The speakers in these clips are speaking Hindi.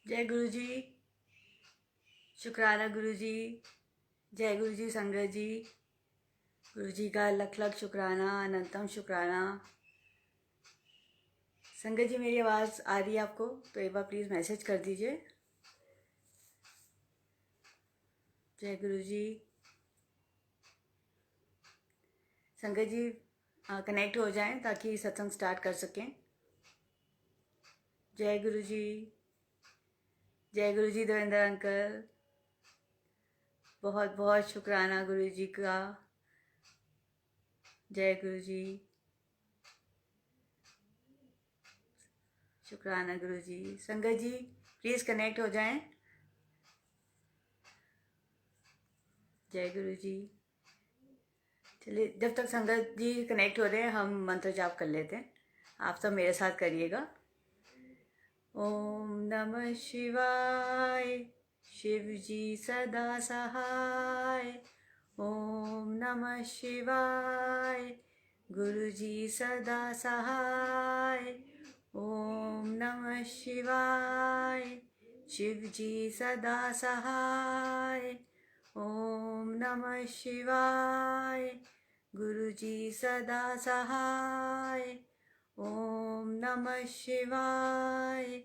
जय गुरु जी। शुक्राना गुरु जी। जय गुरु जी संगत जी। गुरु जी का लख लख शुक्राना, अनंतम शुक्राना। संगत जी, मेरी आवाज़ आ रही है आपको? तो एक बार प्लीज़ मैसेज कर दीजिए। जय गुरु जी। संगत जी कनेक्ट हो जाएं ताकि सत्संग स्टार्ट कर सकें। जय गुरु जी। जय गुरु जी देवेंद्र अंकल, बहुत बहुत शुक्राना गुरु जी का। जय गुरु जी। शुक्राना गुरु जी। संगत जी प्लीज़ कनेक्ट हो जाएं। जय गुरु जी। चलिए, जब तक संगत जी कनेक्ट हो रहे हैं हम मंत्र जाप कर लेते हैं। आप सब मेरे साथ करिएगा। ओम नमः शिवाय, शिव जी सदा सहाय। ओम नमः शिवाय, गुरु जी सदा सहाय। ओम नमः शिवाय, शिव जी सदा सहाय। ओम नमः शिवाय, गुरु जी सदा सहाय। ओम नमः शिवाय,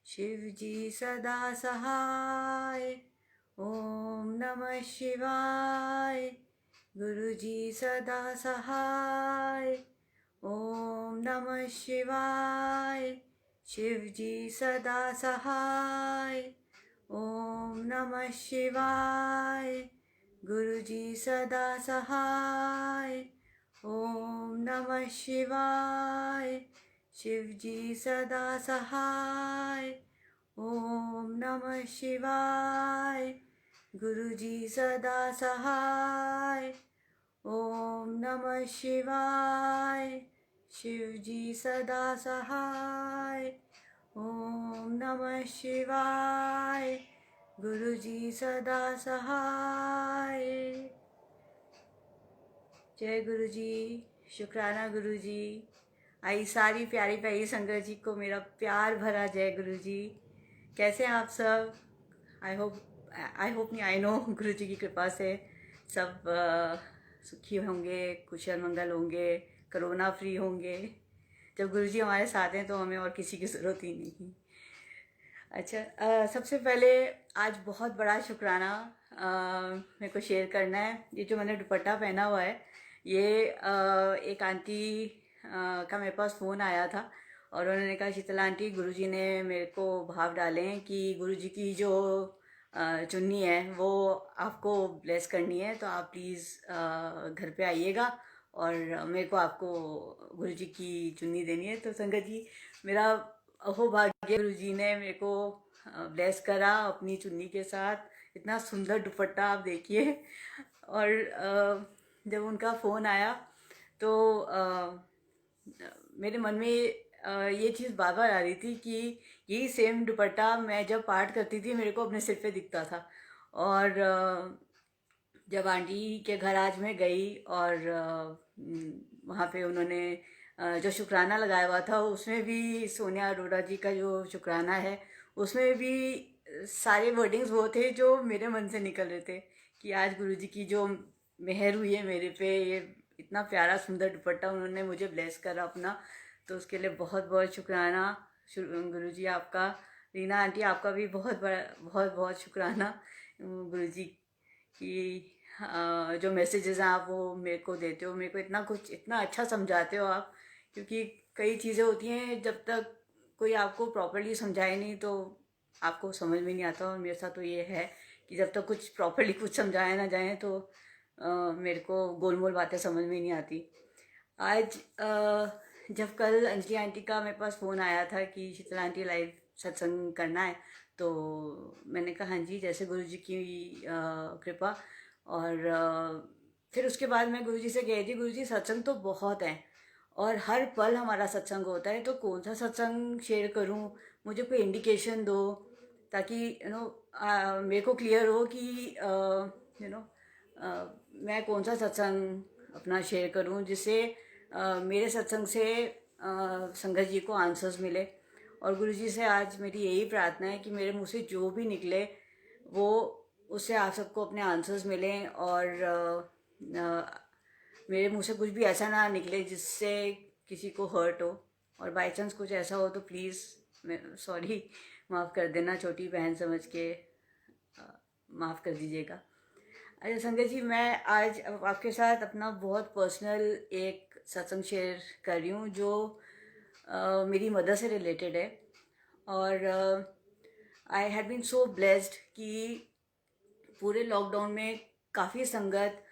शिव जी सदा सहाय। ओम नमः शिवाय, गुरु जी सदा सहाय। ओम नमः शिवाय, शिव जी सदा सहाय। ओम नमः शिवाय, गुरु जी सदा सहाय। ओम नमः शिवाय, शिव जी सदा सहाय। ओम नमः शिवाय, गुरु जी सदा सहाय। ओम नमः शिवाय, शिव जी सदा सहाय। ओम नमः शिवाय, गुरु जी सदा सहाय। जय गुरु जी। शुक्राना गुरु जी। आई सारी प्यारी प्यारी संगत जी को मेरा प्यार भरा जय गुरु जी। कैसे हैं आप सब? आई होप नहीं, आई नो गुरु जी की कृपा से सब सुखी होंगे, कुशल मंगल होंगे, कोरोना फ्री होंगे। जब गुरु जी हमारे साथ हैं तो हमें और किसी की ज़रूरत ही नहीं। अच्छा, सबसे पहले आज बहुत बड़ा शुक्राना मेरे को शेयर करना है। ये जो मैंने दुपट्टा पहना हुआ है, ये एक आंटी का मेरे पास फ़ोन आया था और उन्होंने कहा, शीतला आंटी, गुरुजी ने मेरे को भाव डाले हैं कि गुरुजी की जो चुन्नी है वो आपको ब्लेस करनी है, तो आप प्लीज़ घर पे आइएगा और मेरे को आपको गुरुजी की चुन्नी देनी है। तो संगत जी, मेरा अहो भाग्य, गुरु जी ने मेरे को ब्लेस करा अपनी चुन्नी के साथ। इतना सुंदर दुपट्टा आप देखिए। और जब उनका फ़ोन आया तो मेरे मन में ये चीज़ बार बार आ रही थी कि यही सेम दुपट्टा मैं जब पाठ करती थी मेरे को अपने सिर पे दिखता था। और जब आंटी के घर आज मैं गई और वहाँ पे उन्होंने जो शुक्राना लगाया हुआ था उसमें भी सोनिया अरोड़ा जी का जो शुक्राना है उसमें भी सारे वर्डिंग्स वो थे जो मेरे मन से निकल रहे थे कि आज गुरु जी की जो मेहर हुई है मेरे पे, ये इतना प्यारा सुंदर दुपट्टा उन्होंने मुझे ब्लेस करा अपना। तो उसके लिए बहुत बहुत शुक्राना गुरु जी आपका। रीना आंटी, आपका भी बहुत बड़ा बहुत बहुत शुक्राना गुरु जी कि जो मैसेजेस हैं आप वो मेरे को देते हो, मेरे को इतना अच्छा समझाते हो आप। क्योंकि कई चीज़ें होती हैं जब तक कोई आपको प्रॉपरली समझाए नहीं तो आपको समझ में नहीं आता। और मेरे साथ तो ये है कि जब तक कुछ प्रॉपरली कुछ समझाया ना जाए तो मेरे को गोल मोल बातें समझ में नहीं आती। आज जब कल अंजलि आंटी का मेरे पास फ़ोन आया था कि शीतला आंटी लाइव सत्संग करना है, तो मैंने कहा हाँ जी, जैसे गुरु जी की कृपा। और फिर उसके बाद मैं गुरु जी से कह दी, गुरु जी सत्संग तो बहुत हैं और हर पल हमारा सत्संग होता है, तो कौन सा सत्संग शेयर करूं, मुझे कोई इंडिकेशन दो ताकि मेरे को क्लियर हो कि यू नो मैं कौन सा सत्संग अपना शेयर करूं जिससे मेरे सत्संग से संगत जी को आंसर्स मिले और गुरुजी से आज मेरी यही प्रार्थना है कि मेरे मुंह से जो भी निकले वो उससे आप सबको अपने आंसर्स मिलें, और मेरे मुंह से कुछ भी ऐसा ना निकले जिससे किसी को हर्ट हो। और बाई चांस कुछ ऐसा हो तो प्लीज़ सॉरी, माफ़ कर देना, छोटी बहन समझ के माफ़ कर दीजिएगा। अच्छा संगत जी, मैं आज आपके साथ अपना बहुत पर्सनल एक सत्संग शेयर कर रही हूँ जो मेरी मदर से रिलेटेड है। और I had been so blessed कि पूरे लॉकडाउन में काफ़ी संगत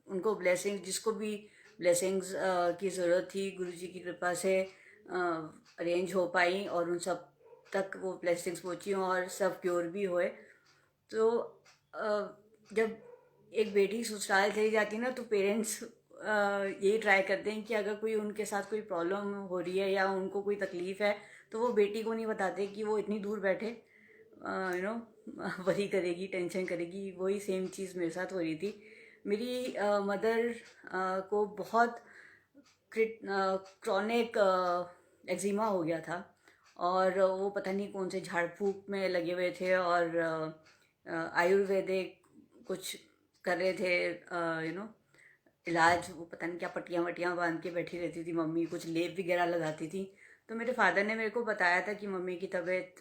उनको ब्लेसिंग्स, जिसको भी ब्लेसिंग्स की ज़रूरत थी, गुरुजी की कृपा से अरेंज हो पाई और उन सब तक वो ब्लेसिंग्स पहुँची और सब क्योर भी हुए। तो जब एक बेटी ससुराल चली जाती है ना, तो पेरेंट्स यही ट्राई करते हैं कि अगर कोई उनके साथ कोई प्रॉब्लम हो रही है या उनको कोई तकलीफ़ है तो वो बेटी को नहीं बताते कि वो इतनी दूर बैठे वरी करेगी, टेंशन करेगी। वही सेम चीज़ मेरे साथ हो रही थी। मेरी मदर को बहुत क्रॉनिक एक्जिमा हो गया था, और वो पता नहीं कौन से झाड़ फूक में लगे हुए थे और आयुर्वेदिक कुछ कर रहे थे, इलाज। वो पता नहीं क्या पट्टियाँ वट्टियाँ बांध के बैठी रहती थी मम्मी, कुछ लेप वगैरह लगाती थी। तो मेरे फादर ने मेरे को बताया था कि मम्मी की तबीयत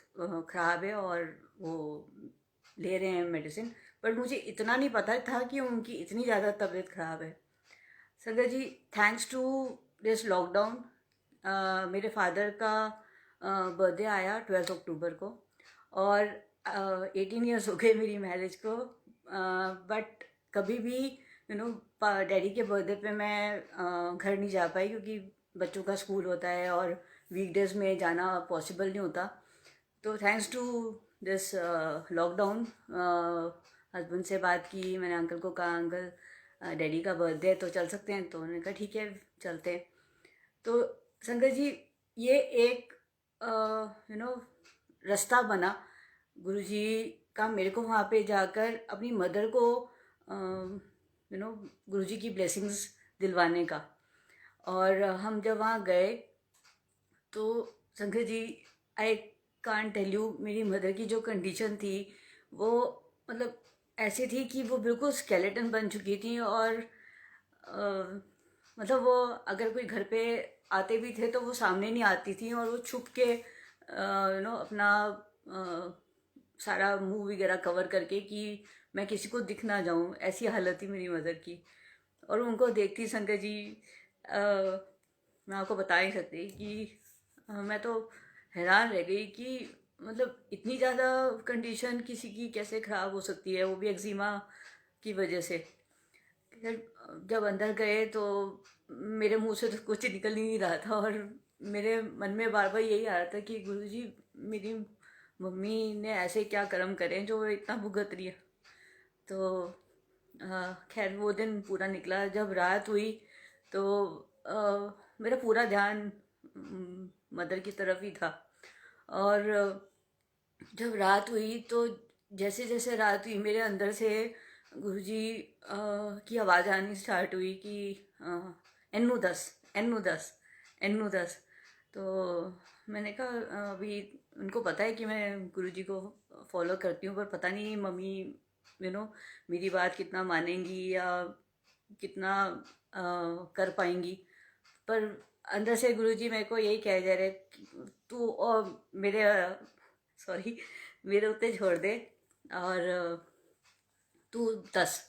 ख़राब है और वो ले रहे हैं मेडिसिन। बट मुझे इतना नहीं पता था कि उनकी इतनी ज़्यादा तबीयत ख़राब है। संगत जी, थैंक्स टू दिस लॉकडाउन मेरे फादर का बर्थडे आया 12 अक्टूबर को, और 18 ईयर्स हो गए मेरी मैरिज को। बट कभी भी डैडी के बर्थडे पे मैं घर नहीं जा पाई, क्योंकि बच्चों का स्कूल होता है और वीकडेज में जाना पॉसिबल नहीं होता। तो thanks to this lockdown husband से बात की, मैंने अंकल को कहा अंकल डैडी का बर्थडे है तो चल सकते हैं, तो उन्होंने कहा ठीक है चलते हैं। तो संगत जी, ये एक रास्ता बना गुरुजी का मेरे को वहाँ पे जाकर अपनी मदर को गुरुजी की ब्लेसिंग्स दिलवाने का। और हम जब वहाँ गए तो संगत जी, आई कांट टेल यू, मेरी मदर की जो कंडीशन थी वो मतलब ऐसी थी कि वो बिल्कुल स्केलेटन बन चुकी थी। और मतलब वो अगर कोई घर पे आते भी थे तो वो सामने नहीं आती थी, और वो छुप के अपना सारा मुंह वगैरह कवर करके कि मैं किसी को दिख ना जाऊं, ऐसी हालत थी मेरी मदर की। और उनको देखती संगत जी, मैं आपको बता नहीं सकती कि मैं तो हैरान रह गई कि मतलब इतनी ज़्यादा कंडीशन किसी की कैसे ख़राब हो सकती है, वो भी एक्जिमा की वजह से। फिर जब अंदर गए तो मेरे मुंह से तो कुछ निकल ही नहीं रहा था, और मेरे मन में बार बार यही आ रहा था कि गुरुजी, मेरी मम्मी ने ऐसे क्या कर्म करे जो वो इतना भुगत रही है। तो खैर वो दिन पूरा निकला। जब रात हुई तो मेरा पूरा ध्यान मदर की तरफ ही था। और जब रात हुई तो जैसे जैसे रात हुई मेरे अंदर से गुरुजी की आवाज़ आनी स्टार्ट हुई कि एन्नू दस, एन्नू दस, एन्नू दस। तो मैंने कहा अभी उनको पता है कि मैं गुरुजी को फॉलो करती हूँ, पर पता नहीं मम्मी मेरी बात कितना मानेंगी या कितना कर पाएंगी। पर अंदर से गुरुजी मेरे को यही कह जा रहे तू और मेरे सॉरी मेरे उत्ते छोड़ दे और तू दस।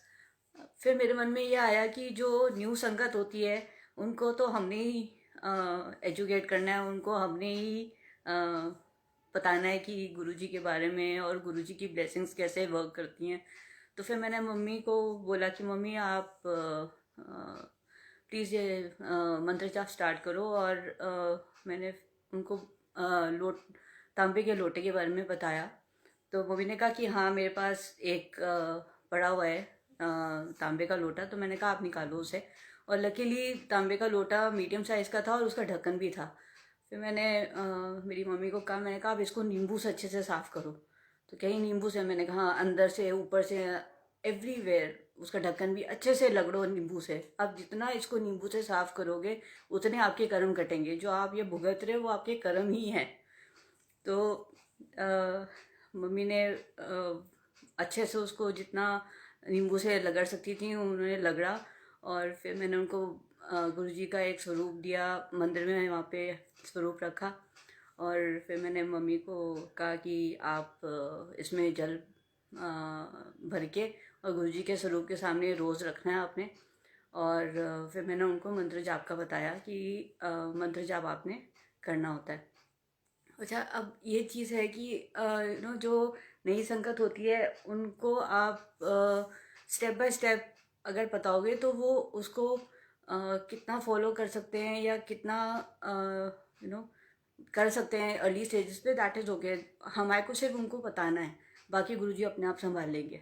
फिर मेरे मन में ये आया कि जो न्यू संगत होती है उनको तो हमने ही एजुकेट करना है, उनको हमने ही बताना है कि गुरुजी के बारे में और गुरुजी की ब्लेसिंग्स कैसे वर्क करती हैं। तो फिर मैंने मम्मी को बोला कि मम्मी आप प्लीज़ ये मंत्र जाप स्टार्ट करो। और मैंने उनको लोट तांबे के लोटे के बारे में बताया। तो मम्मी ने कहा कि हाँ मेरे पास एक पड़ा हुआ है तांबे का लोटा। तो मैंने कहा आप निकालो उसे, और लकीली तांबे का लोटा मीडियम साइज़ का था और उसका ढक्कन भी था। फिर मैंने मेरी मम्मी को कहा, मैंने कहा आप इसको नींबू से अच्छे से साफ़ करो। तो कहीं नींबू से, मैंने कहा हाँ, अंदर से ऊपर से एवरीवेयर। उसका ढक्कन भी अच्छे से रगड़ो नींबू से। आप जितना इसको नींबू से साफ़ करोगे उतने आपके कर्म कटेंगे। जो आप ये भुगत रहे हो वो आपके कर्म ही हैं। तो मम्मी ने अच्छे से उसको जितना नींबू से रगड़ सकती थी उन्होंने रगड़ा। और फिर मैंने उनको गुरु जी का एक स्वरूप दिया, मंदिर में वहाँ पे स्वरूप रखा। और फिर मैंने मम्मी को कहा कि आप इसमें जल भर के और गुरु जी के स्वरूप के सामने रोज़ रखना है आपने। और फिर मैंने उनको मंत्र जाप का बताया कि मंत्र जाप आपने करना होता है। अच्छा, अब ये चीज़ है कि जो नई संगत होती है उनको आप स्टेप बाय स्टेप अगर बताओगे तो वो उसको कितना फॉलो कर सकते हैं या कितना यू नो कर सकते हैं अर्ली स्टेजेस पे, दैट इज़ ओके। हमारे को सिर्फ उनको बताना है, बाकी गुरुजी अपने आप संभाल लेंगे।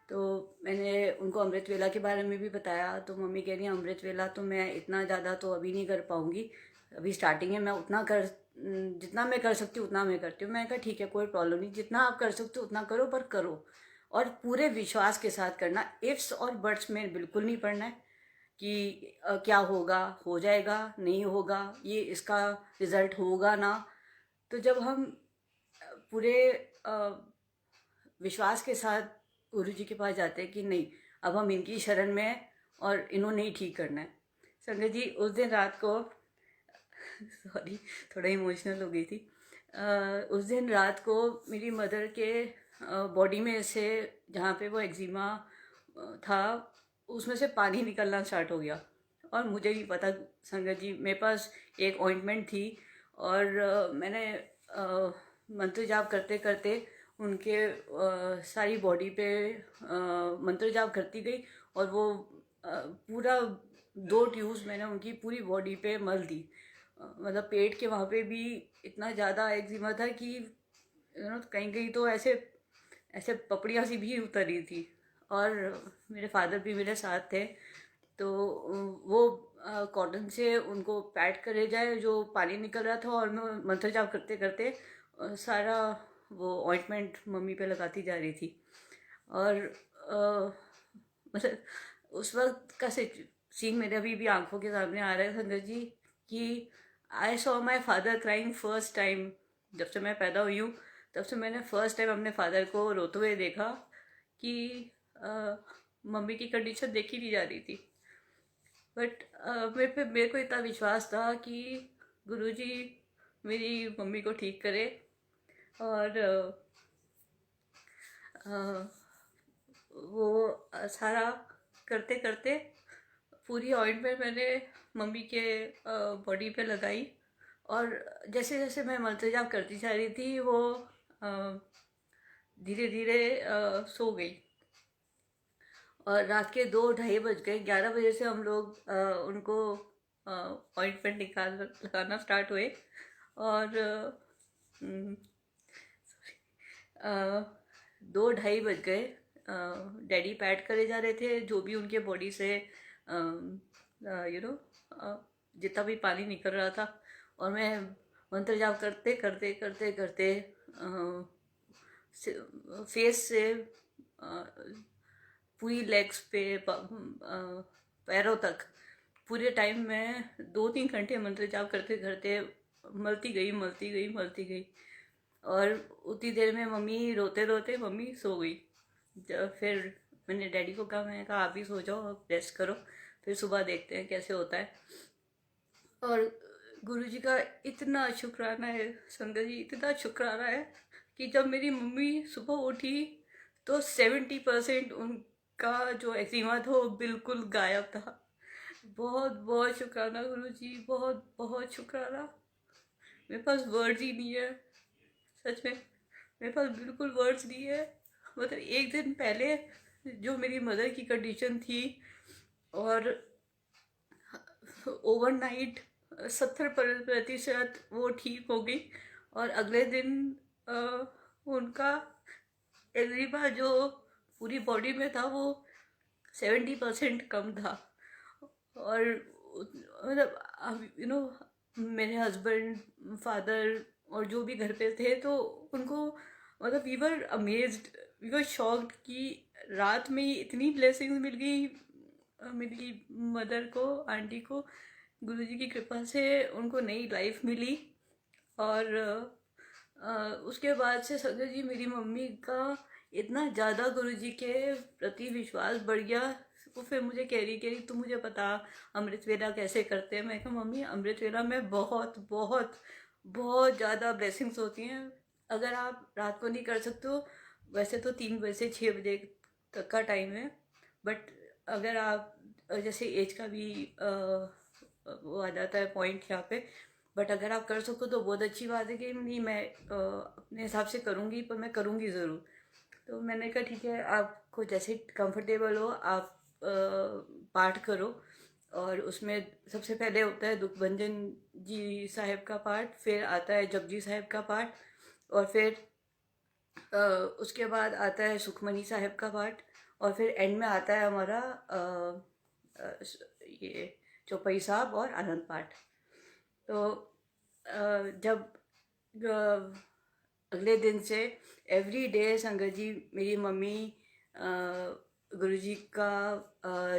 तो मैंने उनको अमृत वेला के बारे में भी बताया। तो मम्मी कह रही है अमृत वेला तो मैं इतना ज़्यादा तो अभी नहीं कर पाऊँगी, अभी स्टार्टिंग है, मैं उतना कर जितना मैं कर सकती हूँ उतना मैं करती हूँ। मैंने कहा ठीक है, कोई प्रॉब्लम नहीं, जितना आप कर सकते हो उतना करो, पर करो और पूरे विश्वास के साथ करना। इफ्स और बट्स में बिल्कुल नहीं पड़ना है कि क्या होगा, हो जाएगा, नहीं होगा, ये इसका रिजल्ट होगा ना। तो जब हम पूरे विश्वास के साथ गुरु जी के पास जाते हैं कि नहीं, अब हम इनकी शरण में हैं और इन्होंने ही ठीक करना है। संगत जी, उस दिन रात को सॉरी, थोड़ा इमोशनल हो गई थी। उस दिन रात को मेरी मदर के बॉडी में से जहाँ पे वो एक्जिमा था उसमें से पानी निकलना स्टार्ट हो गया। और मुझे नहीं पता संगत जी, मेरे पास एक ऑइंटमेंट थी और मैंने मंत्र जाप करते करते उनके सारी बॉडी पे मंत्र जाप करती गई। और वो पूरा 2 ट्यूब्स मैंने उनकी पूरी बॉडी पे मल दी। मतलब पेट के वहाँ पे भी इतना ज़्यादा एक्जिमा था कि कहीं कहीं तो ऐसे ऐसे पपड़ियाँ सी भी उतर रही थी। और मेरे फादर भी मेरे साथ थे। तो वो कॉटन से उनको पैड करे जाए जो पानी निकल रहा था, और मैं मंत्र जाप करते करते सारा वो ऑइंटमेंट मम्मी पे लगाती जा रही थी। और मतलब उस वक्त का सीन मेरे अभी भी आंखों के सामने आ रहा है संगत जी कि I saw my father crying first time. जब से मैं पैदा हुई हूँ तब से मैंने फर्स्ट टाइम अपने फादर को रोते हुए देखा कि मम्मी की कंडीशन देखी नहीं जा रही थी। बट मेरे को इतना विश्वास था कि गुरुजी मेरी मम्मी को ठीक करे। और वो सारा करते करते पूरी ऑइंटमेंट मैंने मम्मी के बॉडी पे लगाई। और जैसे जैसे मैं मंत्र जाप करती जा रही थी वो धीरे धीरे सो गई। और रात के 2-2:30 बज गए। 11 बजे से हम लोग उनको ऑइंटमेंट निकाल लगाना स्टार्ट हुए। और 2-2:30 बज गए। डैडी पैड करे जा रहे थे जो भी उनके बॉडी से जितना भी पानी निकल रहा था। और मैं मंत्र जाप करते करते करते करते फेस से पूरी लेग्स पे पैरों तक पूरे टाइम में 2-3 घंटे मंत्र जाप करते करते मलती गई मलती गई मलती गई। और उतनी देर में मम्मी रोते रोते मम्मी सो गई। जब फिर मैंने डैडी को कहा, मैंने कहा आप भी सो जाओ, आप रेस्ट करो, फिर सुबह देखते हैं कैसे होता है। और गुरुजी का इतना शुक्राना है संगत जी, इतना शुक्राना है कि जब मेरी मम्मी सुबह उठी तो 70% उनका जो एक्जिमा था वो बिल्कुल गायब था। बहुत बहुत शुक्राना गुरुजी, बहुत बहुत शुक्राना। मेरे पास वर्ड्स ही नहीं है, सच में मेरे पास बिल्कुल वर्ड्स नहीं है। मतलब एक दिन पहले जो मेरी मदर की कंडीशन थी और ओवरनाइट 70% वो ठीक हो गई। और अगले दिन उनका एक्जिमा जो पूरी बॉडी में था वो 70% कम था। और मतलब मेरे हस्बैंड, फादर और जो भी घर पे थे तो उनको मतलब we were amazed, we were shocked कि रात में ही इतनी ब्लेसिंग्स मिल गई मेरी मदर को, आंटी को। गुरुजी की कृपा से उनको नई लाइफ मिली। और उसके बाद से संगत जी मेरी मम्मी का इतना ज़्यादा गुरुजी के प्रति विश्वास बढ़ गया। वो फिर मुझे कह रही तू मुझे बता अमृत वेला कैसे करते हैं। मैं कहा मम्मी अमृत वेला में बहुत बहुत बहुत ज़्यादा ब्लेसिंग्स होती हैं। अगर आप रात को नहीं कर सकते हो, वैसे तो 3 बजे से 6 बजे तक का टाइम है, बट अगर आप जैसे एज का भी वो आ जाता है पॉइंट यहाँ पे, बट अगर आप कर सको तो बहुत अच्छी बात है कि नहीं मैं अपने हिसाब से करूँगी, पर मैं करूँगी ज़रूर। तो मैंने कहा ठीक है, आपको जैसे कंफर्टेबल हो आप पाठ करो। और उसमें सबसे पहले होता है दुखभंजन जी साहिब का पाठ, फिर आता है जपजी साहिब का पाठ, और फिर उसके बाद आता है सुखमनी साहिब का पाठ, और फिर एंड में आता है हमारा ये चौपाई साहब और आनंद पाठ। तो जब अगले दिन से एवरी डे संगत जी मेरी मम्मी गुरुजी का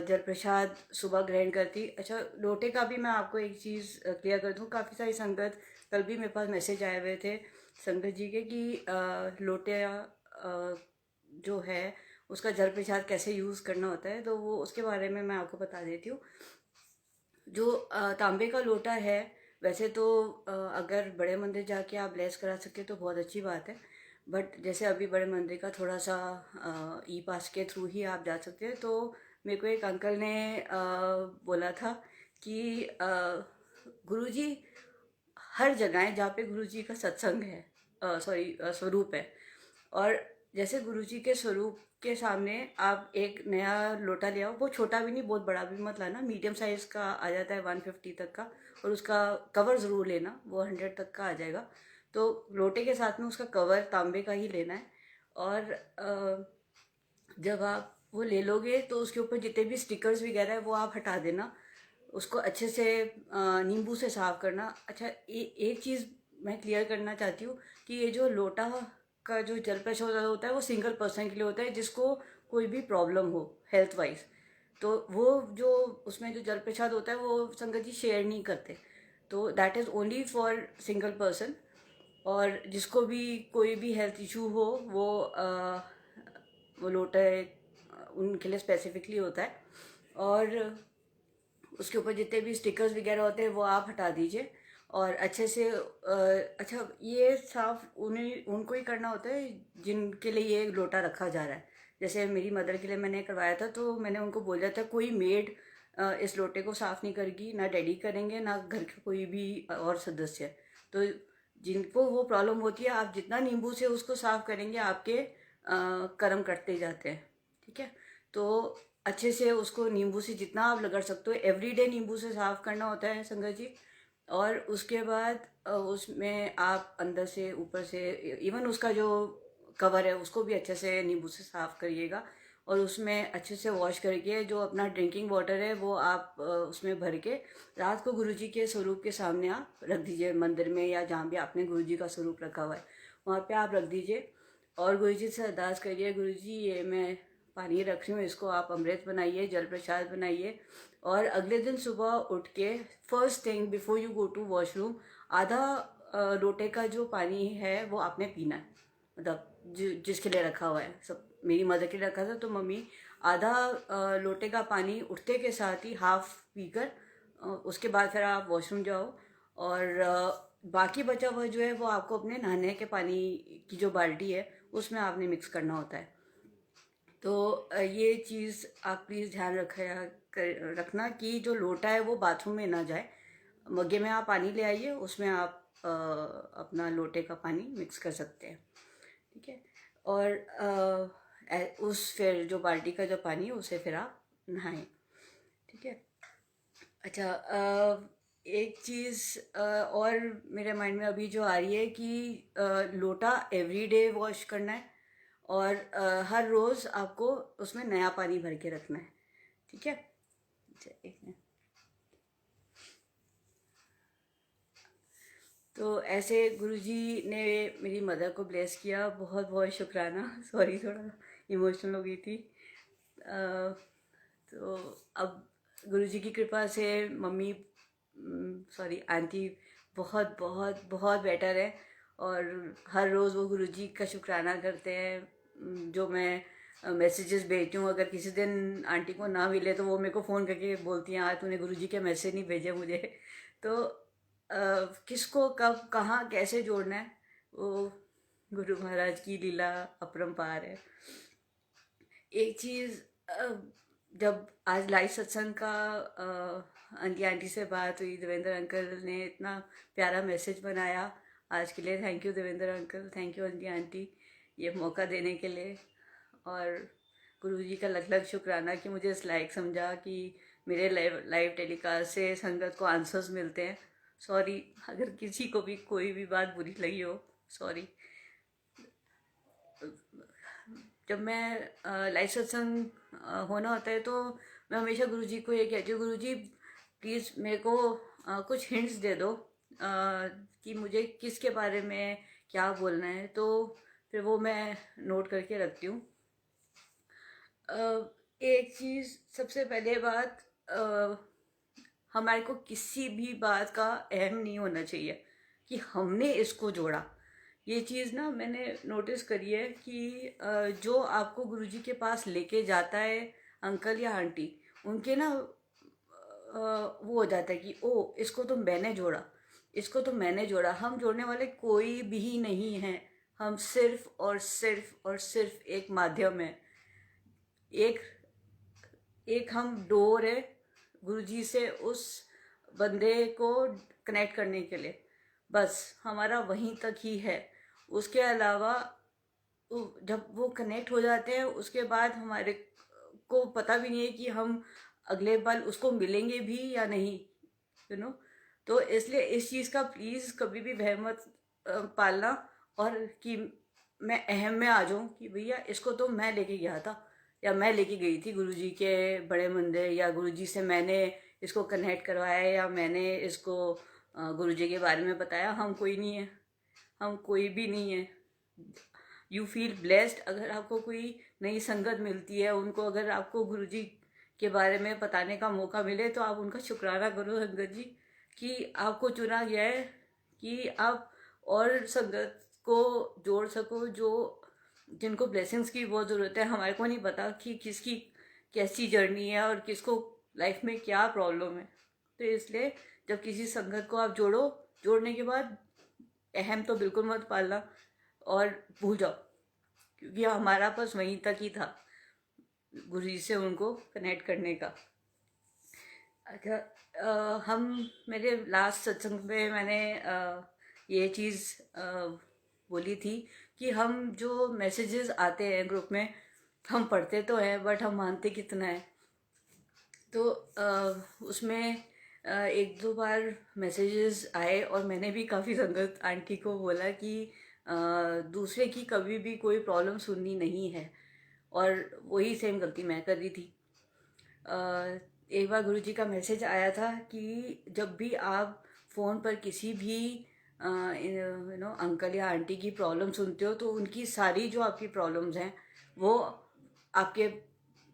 जल प्रसाद सुबह ग्रहण करती। अच्छा, लोटे का भी मैं आपको एक चीज़ क्लियर कर दूँ। काफ़ी सारी संगत, कल भी मेरे पास मैसेज आए हुए थे संगत जी के कि लोटे जो है उसका जल प्रसाद कैसे यूज़ करना होता है, तो वो उसके बारे में मैं आपको बता देती हूँ। जो तांबे का लोटा है, वैसे तो अगर बड़े मंदिर जाके आप ब्लेस करा सके तो बहुत अच्छी बात है, बट जैसे अभी बड़े मंदिर का थोड़ा सा ई पास के थ्रू ही आप जा सकते हैं। तो मेरे को एक अंकल ने बोला था कि गुरुजी हर जगह है जहाँ पे गुरुजी का सत्संग है, सॉरी स्वरूप है, और जैसे गुरुजी के स्वरूप के सामने आप एक नया लोटा ले आओ। वो छोटा भी नहीं, बहुत बड़ा भी मत लाना, मीडियम साइज का आ जाता है 150 तक का, और उसका कवर ज़रूर लेना, वो 100 तक का आ जाएगा। तो लोटे के साथ में उसका कवर तांबे का ही लेना है। और जब आप वो ले लोगे तो उसके ऊपर जितने भी स्टिकर्स वगैरह है वो आप हटा देना। उसको अच्छे से नींबू से साफ़ करना। अच्छा, एक चीज़ मैं क्लियर करना चाहती हूँ कि ये जो लोटा का जो जल प्रसाद होता है वो सिंगल पर्सन के लिए होता है जिसको कोई भी प्रॉब्लम हो हेल्थ वाइज। तो वो जो उसमें जो जल प्रसाद होता है वो संगत जी शेयर नहीं करते, तो that is only for single person. और जिसको भी कोई भी हेल्थ इशू हो वो लोटा उनके लिए स्पेसिफिकली होता है। और उसके ऊपर जितने भी स्टिकर्स वगैरह होते हैं वो आप हटा दीजिए, और अच्छे से अच्छा, ये साफ उन्हें उनको ही करना होता है जिनके लिए ये लोटा रखा जा रहा है। जैसे मेरी मदर के लिए मैंने करवाया था, तो मैंने उनको बोला था कोई मेड इस लोटे को साफ़ नहीं करेगी, ना डैडी करेंगे, ना घर के कोई भी और सदस्य। तो जिनको वो प्रॉब्लम होती है, आप जितना नींबू से उसको साफ़ करेंगे आपके कर्म कटते जाते हैं। ठीक है, तो अच्छे से उसको नींबू से जितना आप रगड़ सकते हो, एवरीडे नींबू से साफ़ करना होता है संगत जी। और उसके बाद उसमें आप अंदर से ऊपर से इवन उसका जो कवर है उसको भी अच्छे से नींबू से साफ़ करिएगा। और उसमें अच्छे से वॉश करके जो अपना ड्रिंकिंग वाटर है वो आप उसमें भर के रात को गुरुजी के स्वरूप के सामने आप रख दीजिए, मंदिर में या जहाँ भी आपने गुरुजी का स्वरूप रखा हुआ है वहाँ पे आप रख दीजिए। और गुरुजी से अरदास करिए, गुरुजी ये मैं पानी रख रही हूँ, इसको आप अमृत बनाइए, जल प्रसाद बनाइए। और अगले दिन सुबह उठ के first thing before you go to washroom, आधा लोटे का जो पानी है वो आपने पीना है। मतलब जिसके लिए रखा हुआ है, सब मेरी मदर के लिए रखा था, तो मम्मी आधा लोटे का पानी उठते के साथ ही हाफ पीकर उसके बाद फिर आप वॉशरूम जाओ। और बाकी बचा हुआ जो है वो आपको अपने नहाने के पानी की जो बाल्टी है उसमें आपने मिक्स करना होता है। तो ये चीज़ आप प्लीज़ ध्यान रखना कि जो लोटा है वो बाथरूम में ना जाए। मग्गे में आप पानी ले आइए, उसमें आप अपना लोटे का पानी मिक्स कर सकते हैं। ठीक है, और उस फिर जो बाल्टी का जो पानी है उसे फिर आप नहाएं। ठीक है। अच्छा, एक चीज़ और मेरे माइंड में अभी जो आ रही है कि लोटा एवरीडे वॉश करना है, और हर रोज़ आपको उसमें नया पानी भर के रखना है। ठीक है। अच्छा, एक मिनट। तो ऐसे गुरुजी ने मेरी मदर को ब्लेस किया, बहुत बहुत शुक्राना। सॉरी, थोड़ा इमोशनल हो गई थी। तो अब गुरुजी की कृपा से मम्मी, सॉरी आंटी, बहुत बहुत बहुत बेटर है। और हर रोज़ वो गुरुजी का शुक्राना करते हैं। जो मैं मैसेजेस भेजती हूँ, अगर किसी दिन आंटी को ना मिले तो वो मेरे को फ़ोन करके बोलती हैं, आज तूने गुरुजी के मैसेज नहीं भेजे मुझे। तो किसको कब कहाँ कैसे जोड़ना है, वो गुरु महाराज की लीला अपरंपार है। एक चीज़, जब आज लाइव सत्संग का आंटी से बात हुई, देवेंद्र अंकल ने इतना प्यारा मैसेज बनाया आज के लिए। Thank you Devendra uncle, thank you aunty ये मौका देने के लिए। और गुरुजी का लख लख शुक्राना कि मुझे इस लायक समझा कि मेरे लाइव टेलीकास्ट से संगत को आंसर्स मिलते हैं। सॉरी अगर किसी को भी कोई भी बात बुरी लगी हो, सॉरी। जब मैं लाइव सत्संग होना होता है तो मैं हमेशा गुरुजी को ये कहती हूँ, गुरुजी प्लीज़ मेरे को कुछ हिंट्स दे दो कि मुझे किसके बारे में क्या बोलना है। तो फिर वो मैं नोट करके रखती हूँ। एक चीज़, सबसे पहले बात, हमारे को किसी भी बात का अहम नहीं होना चाहिए कि हमने इसको जोड़ा। ये चीज़ ना मैंने नोटिस करी है कि जो आपको गुरुजी के पास लेके जाता है अंकल या आंटी, उनके ना वो हो जाता है कि ओ इसको तो मैंने जोड़ा, इसको तो मैंने जोड़ा। हम जोड़ने वाले कोई भी नहीं हैं, हम सिर्फ और सिर्फ एक माध्यम है, एक एक हम डोर है गुरुजी से उस बंदे को कनेक्ट करने के लिए। बस हमारा वहीं तक ही है। उसके अलावा जब वो कनेक्ट हो जाते हैं उसके बाद हमारे को पता भी नहीं है कि हम अगले पल उसको मिलेंगे भी या नहीं, यू नो। तो इसलिए इस चीज़ का प्लीज़ कभी भी वहम मत पालना, और कि मैं अहम में आ जाऊँ कि भैया इसको तो मैं लेके गया था या मैं लेके गई थी गुरुजी के बड़े मंदिर, या गुरुजी से मैंने इसको कनेक्ट करवाया, या मैंने इसको गुरुजी के बारे में बताया। हम कोई नहीं है, हम कोई भी नहीं है। यू फील ब्लेस्ड अगर आपको कोई नई संगत मिलती है, उनको अगर आपको गुरुजी के बारे में बताने का मौका मिले तो आप उनका शुक्राना करो संगत जी कि आपको चुना गया है कि आप और संगत को जोड़ सको, जो जिनको ब्लेसिंग्स की बहुत ज़रूरत है। हमारे को नहीं पता कि किसकी कैसी जर्नी है और किसको लाइफ में क्या प्रॉब्लम है। तो इसलिए जब किसी संगत को आप जोड़ो, जोड़ने के बाद अहम तो बिल्कुल मत पालना और भूल जाओ, क्योंकि हमारा बस वहीं तक ही था गुरुजी से उनको कनेक्ट करने का। अच्छा, हम मेरे लास्ट सत्संग में मैंने ये चीज़ बोली थी कि हम जो मैसेजेस आते हैं ग्रुप में, हम पढ़ते तो हैं बट हम मानते कितना है। तो उसमें एक दो बार मैसेजेस आए और मैंने भी काफ़ी संगत आंटी को बोला कि दूसरे की कभी भी कोई प्रॉब्लम सुननी नहीं है, और वही सेम गलती मैं कर रही थी। एक बार गुरुजी का मैसेज आया था कि जब भी आप फ़ोन पर किसी भी अंकल या आंटी की प्रॉब्लम सुनते हो तो उनकी सारी जो आपकी प्रॉब्लम्स हैं वो आपके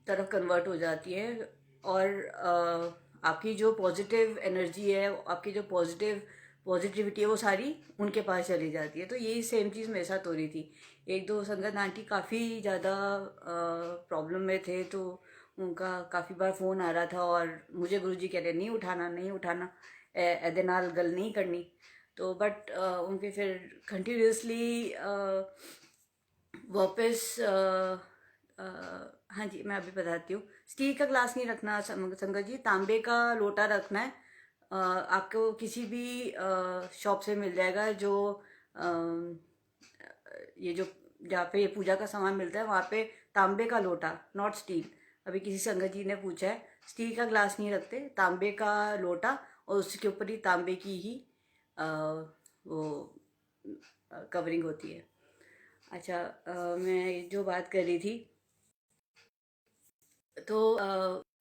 तरफ कन्वर्ट हो जाती है, और आपकी जो पॉजिटिव एनर्जी है, आपकी जो पॉजिटिविटी है, वो सारी उनके पास चली जाती है। तो यही सेम चीज़ मेरे साथ हो रही थी। एक दो संगत आंटी काफ़ी ज़्यादा प्रॉब्लम में थे, तो उनका काफ़ी बार फ़ोन आ रहा था और मुझे गुरुजी कह रहे नहीं उठाना नहीं उठाना, एदे नाल गल नहीं करनी। तो बट उनके फिर कंटिन्यूसली वापस हाँ जी मैं अभी बताती हूँ। स्टील का ग्लास नहीं रखना संगत जी, तांबे का लोटा रखना है। आपको किसी भी शॉप से मिल जाएगा, जो ये जो जहाँ पे ये पूजा का सामान मिलता है वहाँ पे तांबे का लोटा, नॉट स्टील। अभी किसी संगत जी ने पूछा है, स्टील का ग्लास नहीं रखते, तांबे का लोटा, और उसके ऊपर ही तांबे की ही वो कवरिंग होती है। अच्छा, मैं जो बात कर रही थी, तो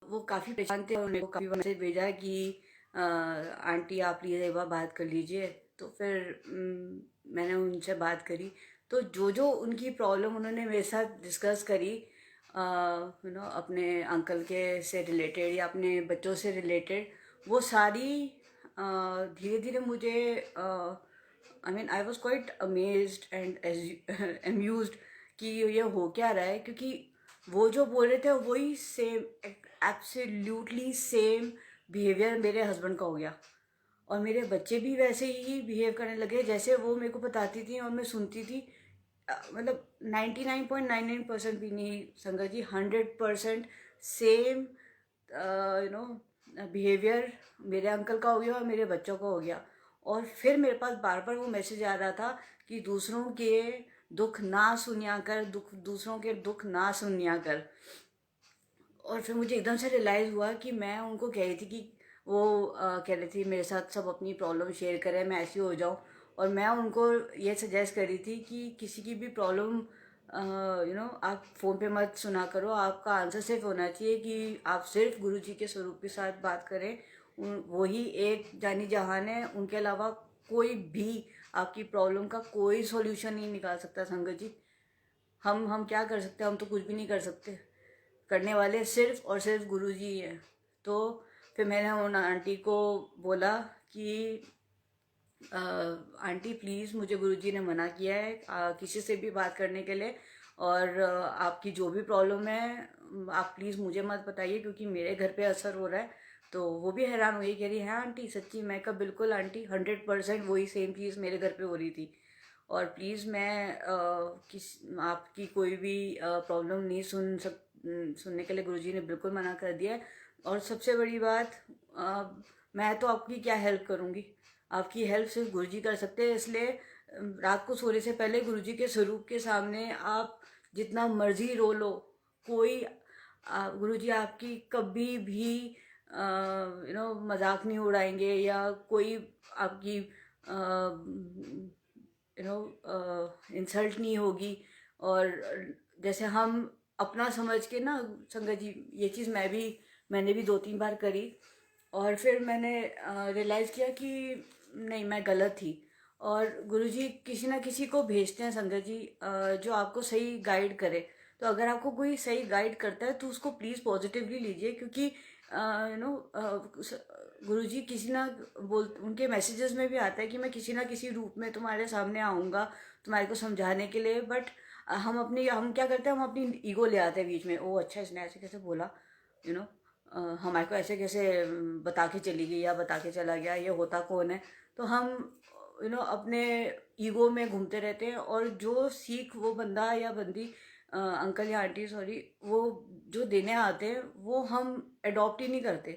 वो काफ़ी परेशान थे और मेरे को काफ़ी बार मैसेज भेजा कि आंटी आप प्लीज़ एक बार बात कर लीजिए। तो फिर मैंने उनसे बात करी, तो जो जो उनकी प्रॉब्लम उन्होंने मेरे साथ डिस्कस करी, अपने अंकल के से रिलेटेड या अपने बच्चों से रिलेटेड, वो सारी धीरे धीरे मुझे, I mean I was quite amazed and amused कि ये हो क्या रहा है, क्योंकि वो जो बोल रहे थे वही सेम, एब्सोल्युटली सेम बिहेवियर मेरे हस्बैंड का हो गया। और मेरे बच्चे भी वैसे ही बिहेव करने लगे जैसे वो मेरे को बताती थी और मैं सुनती थी। मतलब 99.99% भी नहीं संगत जी, 100% सेम बिहेवियर मेरे अंकल का हो गया और मेरे बच्चों का हो गया। और फिर मेरे पास बार बार वो मैसेज आ रहा था कि दूसरों के दुख ना सुनिया कर, दूसरों के दुख ना सुनिया कर। और फिर मुझे एकदम से रियलाइज़ हुआ कि मैं उनको कह रही थी कि वो कह रही थी मेरे साथ सब अपनी प्रॉब्लम शेयर करें, मैं ऐसी हो जाऊं। और मैं उनको ये सजेस्ट करी थी कि किसी की भी प्रॉब्लम आप फ़ोन पे मत सुना करो, आपका आंसर सिर्फ होना चाहिए कि आप सिर्फ गुरु जी के स्वरूप के साथ बात करें। वही एक जानी जहान है, उनके अलावा कोई भी आपकी प्रॉब्लम का कोई सॉल्यूशन नहीं निकाल सकता संगत जी। हम क्या कर सकते हैं? हम तो कुछ भी नहीं कर सकते। करने वाले सिर्फ और सिर्फ गुरु जी हैं। तो फिर मैंने उन आंटी को बोला कि आंटी प्लीज़, मुझे गुरुजी ने मना किया है किसी से भी बात करने के लिए, और आपकी जो भी प्रॉब्लम है आप प्लीज़ मुझे मत बताइए, क्योंकि मेरे घर पे असर हो रहा है। तो वो भी हैरान हुई, कह रही है आंटी सच्ची? मैं कहा बिल्कुल आंटी, 100% वही सेम चीज़ मेरे घर पे हो रही थी। और प्लीज़ मैं आपकी कोई भी प्रॉब्लम नहीं सुनने के लिए गुरुजी ने बिल्कुल मना कर दिया है। और सबसे बड़ी बात, मैं तो आपकी क्या हेल्प करूँगी? आपकी हेल्प सिर्फ गुरुजी कर सकते हैं। इसलिए रात को सोने से पहले गुरुजी के स्वरूप के सामने आप जितना मर्जी रो लो, कोई गुरुजी आपकी कभी भी मजाक नहीं उड़ाएंगे, या कोई आपकी इंसल्ट नहीं होगी। और जैसे हम अपना समझ के ना संगत जी, ये चीज़ मैंने भी 2-3 बार करी। और फिर मैंने रियलाइज़ किया कि नहीं, मैं गलत थी। और गुरुजी किसी ना किसी को भेजते हैं संगत जी, जो आपको सही गाइड करे। तो अगर आपको कोई सही गाइड करता है तो उसको प्लीज़ पॉजिटिवली लीजिए, क्योंकि गुरुजी किसी ना उनके मैसेजेस में भी आता है कि मैं किसी ना किसी रूप में तुम्हारे सामने आऊँगा तुम्हारे को समझाने के लिए। बट हम क्या करते हैं, हम अपनी ईगो ले आते हैं बीच में। ओ अच्छा, इसने ऐसे कैसे बोला, यू नो हमारे को ऐसे कैसे बता के चली गई या बता के चला गया, ये होता कौन है? तो हम अपने ईगो में घूमते रहते हैं। और जो सीख वो बंदा या बंदी, अंकल या आंटी सॉरी, वो जो देने आते हैं वो हम अडॉप्ट ही नहीं करते,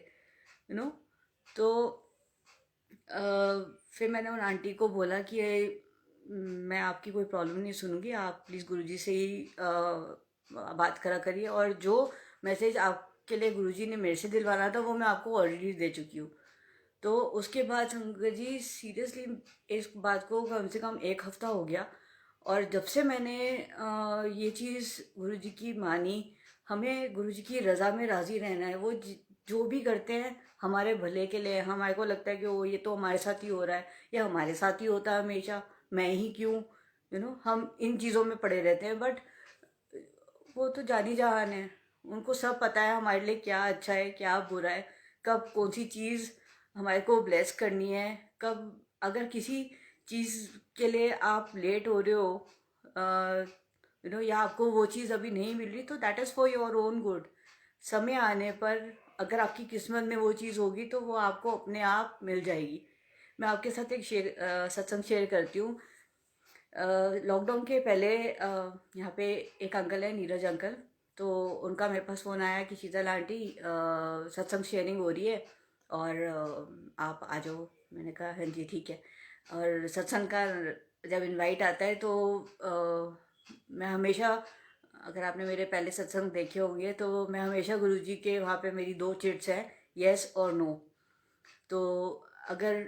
यू नो। तो फिर मैंने उन आंटी को बोला कि मैं आपकी कोई प्रॉब्लम नहीं सुनूंगी, आप प्लीज़ गुरुजी से ही बात करा करिए। और जो मैसेज आपके लिए गुरुजी ने मेरे से दिलवाना था वो मैं आपको ऑलरेडी दे चुकी हूँ। तो उसके बाद शंकर जी सीरियसली इस बात को कम से कम 1 हफ्ता हो गया। और जब से मैंने ये चीज़ गुरुजी की मानी, हमें गुरुजी की रज़ा में राज़ी रहना है। वो जो भी करते हैं हमारे भले के लिए। हमारे को लगता है कि वो ये तो हमारे साथ ही हो रहा है, या हमारे साथ ही होता है हमेशा, मैं ही क्यों, हम इन चीज़ों में पड़े रहते हैं। बट वो तो जानी जहान है, उनको सब पता है हमारे लिए क्या अच्छा है क्या बुरा है, कब कौन सी चीज़ हमारे को ब्लेस करनी है, कब अगर किसी चीज़ के लिए आप लेट हो रहे हो, या आपको वो चीज़ अभी नहीं मिल रही, तो that is for your own good. समय आने पर अगर आपकी किस्मत में वो चीज़ होगी तो वो आपको अपने आप मिल जाएगी। मैं आपके साथ एक सत्संग शेयर करती हूँ। लॉकडाउन के पहले यहाँ पे एक अंकल है, नीरज अंकल। तो उनका मेरे पास फ़ोन आया कि शीतल आंटी सत्संग शेयरिंग हो रही है और आप आ जाओ। मैंने कहा हाँ जी ठीक है। और सत्संग का जब इनवाइट आता है तो मैं हमेशा, अगर आपने मेरे पहले सत्संग देखे होंगे तो मैं हमेशा गुरुजी के वहाँ पे मेरी 2 चिट्स हैं, येस और नो। तो अगर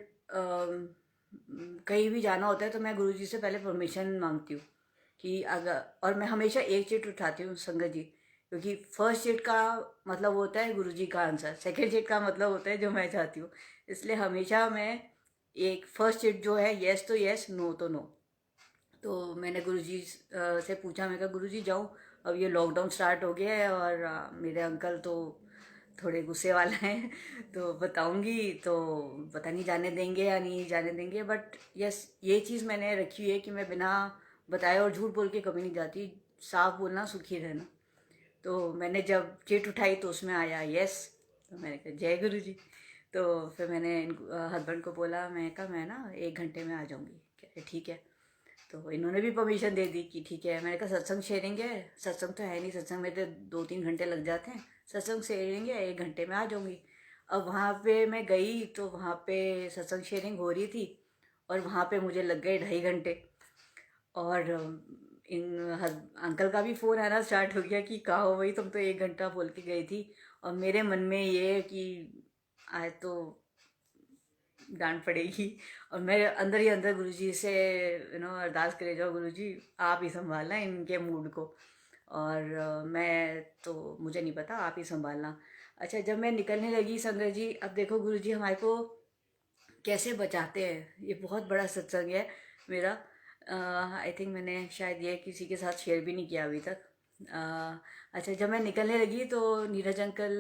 कहीं भी जाना होता है तो मैं गुरुजी से पहले परमिशन मांगती हूँ कि अगर, और मैं हमेशा एक चिट उठाती हूँ संगत जी, क्योंकि फर्स्ट चिट का मतलब होता है गुरुजी का आंसर, सेकंड चिट का मतलब होता है जो मैं चाहती हूँ। इसलिए हमेशा मैं एक फर्स्ट चिट जो है, येस तो येस, नो तो नो। तो मैंने गुरुजी से पूछा, मैं कहा गुरुजी जाऊँ अब ये लॉकडाउन स्टार्ट हो गया है और मेरे अंकल तो थोड़े गुस्से वाला हैं तो बताऊंगी तो पता नहीं जाने देंगे या नहीं जाने देंगे, बट यस ये चीज़ मैंने रखी हुई है कि मैं बिना बताए और झूठ बोल के कभी नहीं जाती, साफ बोलना सुखी रहना। तो मैंने जब चिट उठाई तो उसमें आया यस, तो मैंने कहा जय गुरु जी। तो फिर मैंने हस्बैंड को बोला, मैं कहा मैं ना 1 घंटे में आ जाऊँगी। कह रहे ठीक है। तो इन्होंने भी परमिशन दे दी कि ठीक है। मैंने कहा सत्संग शेयरिंग है, सत्संग तो है नहीं, सत्संग में तो 2-3 घंटे लग जाते हैं, सत्संग शेयरिंग है 1 घंटे में आ जाऊँगी। अब वहाँ पे मैं गई तो वहाँ पे सत्संग शेयरिंग हो रही थी और वहाँ पे मुझे लग गए 2.5 घंटे। और अंकल का भी फ़ोन आना स्टार्ट हो गया कि कहाँ हो भाई, तुम तो 1 घंटा बोल के गई थी। और मेरे मन में ये है कि आज तो डांट पड़ेगी। और मैं अंदर ही अंदर गुरुजी से अरदास करे जाओ, गुरुजी आप ही संभालना इनके मूड को। और मैं तो मुझे नहीं पता, आप ही संभालना। अच्छा, जब मैं निकलने लगी संगत जी, अब देखो गुरुजी हमारे को कैसे बचाते हैं। ये बहुत बड़ा सत्संग है मेरा। आई थिंक मैंने शायद ये किसी के साथ शेयर भी नहीं किया अभी तक। अच्छा, जब मैं निकलने लगी तो नीरज अंकल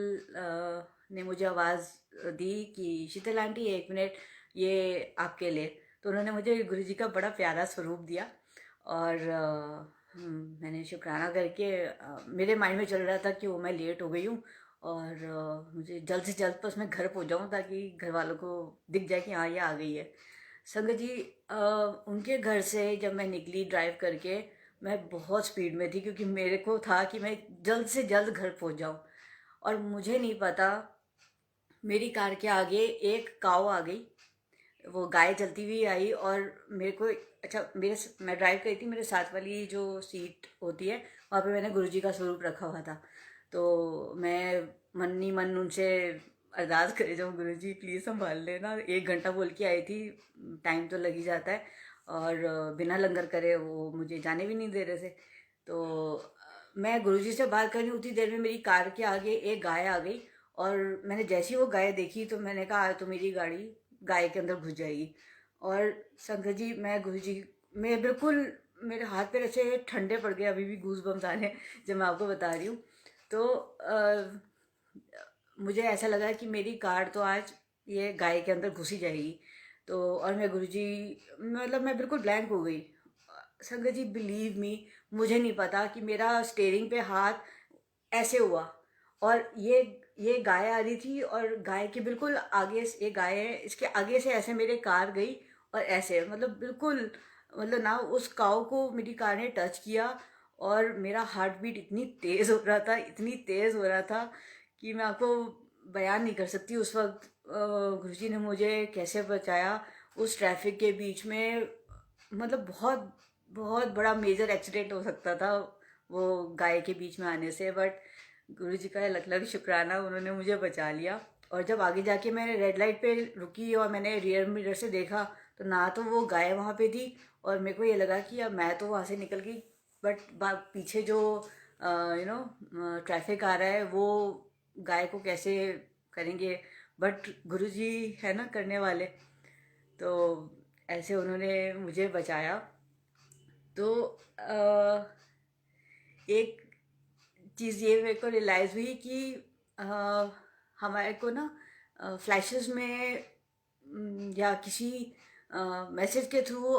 ने मुझे आवाज़ दी कि शीतल आंटी 1 मिनट, ये आपके लिए। तो उन्होंने मुझे गुरुजी का बड़ा प्यारा स्वरूप दिया। और मैंने शुक्राना करके मेरे माइंड में चल रहा था कि वो मैं लेट हो गई हूँ और मुझे जल्द से जल्द बस मैं घर पहुँच जाऊँ ताकि घर वालों को दिख जाए कि हाँ ये आ गई है। संगत जी, उनके घर से जब मैं निकली ड्राइव करके, मैं बहुत स्पीड में थी क्योंकि मेरे को था कि मैं जल्द से जल्द घर पहुँच जाऊँ। और मुझे नहीं पता, मेरी कार के आगे एक काऊ आ गई, वो गाय चलती हुई आई और मेरे को, अच्छा मैं ड्राइव करी थी, मेरे साथ वाली जो सीट होती है वहाँ पे मैंने गुरुजी का स्वरूप रखा हुआ था। तो मैं मन ही मन उनसे अरदास करे जाऊँ, गुरुजी प्लीज़ संभाल लेना, 1 घंटा बोल के आई थी, टाइम तो लग ही जाता है। और बिना लंगर करे वो मुझे जाने भी नहीं दे रहे थे। तो मैं गुरुजी से बात करनी, उतनी देर में मेरी कार के आगे एक गाय आ गई। और मैंने जैसी वो गाय देखी तो मैंने कहा आज तो मेरी गाड़ी गाय के अंदर घुस जाएगी। और शंकर जी, मैं गुरु जी मैं बिल्कुल, मेरे हाथ पैर ऐसे ठंडे पड़ गए, अभी भी गूज बम्स आ रहे हैं जब मैं आपको बता रही हूँ। तो मुझे ऐसा लगा कि मेरी कार तो आज ये गाय के अंदर घुसी जाएगी। तो और मैं गुरुजी, मतलब मैं बिल्कुल ब्लैंक हो गई। संगत जी बिलीव मी, मुझे नहीं पता कि मेरा स्टेयरिंग पे हाथ ऐसे हुआ और ये गाय आ रही थी और गाय के बिल्कुल आगे से, ये गाय है इसके आगे से ऐसे मेरे कार गई और ऐसे मतलब बिल्कुल, मतलब ना उस काऊ को मेरी कार ने टच किया। और मेरा हार्ट बीट इतनी तेज़ हो रहा था, इतनी तेज़ हो रहा था कि मैं आपको बयान नहीं कर सकती उस वक्त गुरुजी ने मुझे कैसे बचाया उस ट्रैफिक के बीच में। मतलब बहुत बहुत बड़ा मेजर एक्सीडेंट हो सकता था वो गाय के बीच में आने से, बट गुरुजी का लख लख शुक्राना, उन्होंने मुझे बचा लिया। और जब आगे जाके मैं रेड लाइट पे रुकी और मैंने रियर मिरर से देखा तो ना तो वो गाय वहाँ पे थी और मेरे को ये लगा कि अब मैं तो वहाँ से निकल गई, बट पीछे जो ट्रैफिक आ रहा है वो गाय को कैसे करेंगे। बट गुरुजी है ना करने वाले, तो ऐसे उन्होंने मुझे बचाया। तो एक चीज़ ये मेरे को रियलाइज़ हुई कि अ, हमारे को ना फ्लैशेस में या किसी मैसेज के थ्रू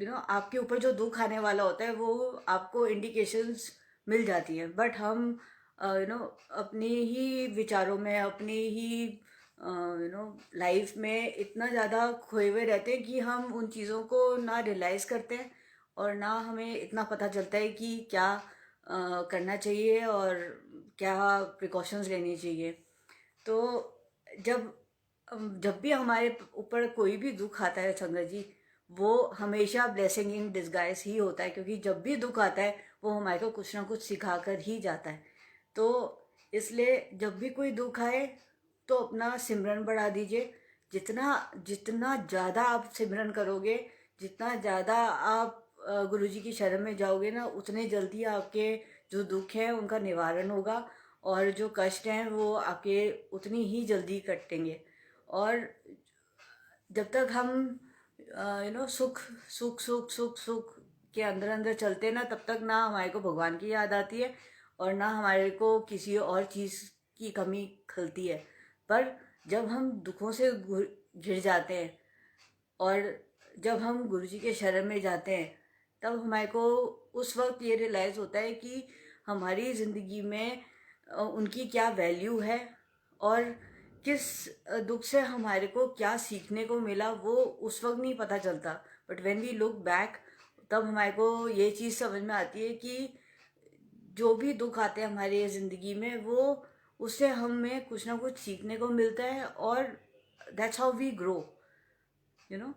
आपके ऊपर जो दुख आने वाला होता है वो आपको इंडिकेशंस मिल जाती हैं। बट हम अपनी ही विचारों में, अपनी ही लाइफ में इतना ज़्यादा खोए हुए रहते हैं कि हम उन चीज़ों को ना रियलाइज़ करते हैं और ना हमें इतना पता चलता है कि क्या करना चाहिए और क्या प्रिकॉशंस लेनी चाहिए। तो जब जब भी हमारे ऊपर कोई भी दुख आता है संगत जी, वो हमेशा ब्लेसिंग इन डिस्गाइज ही होता है, क्योंकि जब भी दुख आता है वो हमारे को कुछ ना कुछ सिखा कर ही जाता है। तो इसलिए जब भी कोई दुख आए तो अपना सिमरन बढ़ा दीजिए। जितना जितना ज़्यादा आप सिमरन करोगे, जितना ज़्यादा आप गुरुजी की शरण में जाओगे ना, उतने जल्दी आपके जो दुख हैं उनका निवारण होगा और जो कष्ट हैं वो आपके उतनी ही जल्दी कटेंगे। और जब तक हम सुख सुख सुख सुख सुख के अंदर अंदर चलते ना, तब तक ना हमारे को भगवान की याद आती है और ना हमारे को किसी और चीज़ की कमी खलती है। पर जब हम दुखों से घिर जाते हैं और जब हम गुरु जी के शरण में जाते हैं, तब हमारे को उस वक्त ये रियलाइज़ होता है कि हमारी ज़िंदगी में उनकी क्या वैल्यू है और किस दुख से हमारे को क्या सीखने को मिला, वो उस वक्त नहीं पता चलता। But when we look back, तब हमारे को ये चीज़ समझ में आती है कि जो भी दुख आते हैं हमारी ज़िंदगी में, वो उससे हमें कुछ ना कुछ सीखने को मिलता है और that's how we grow, you know.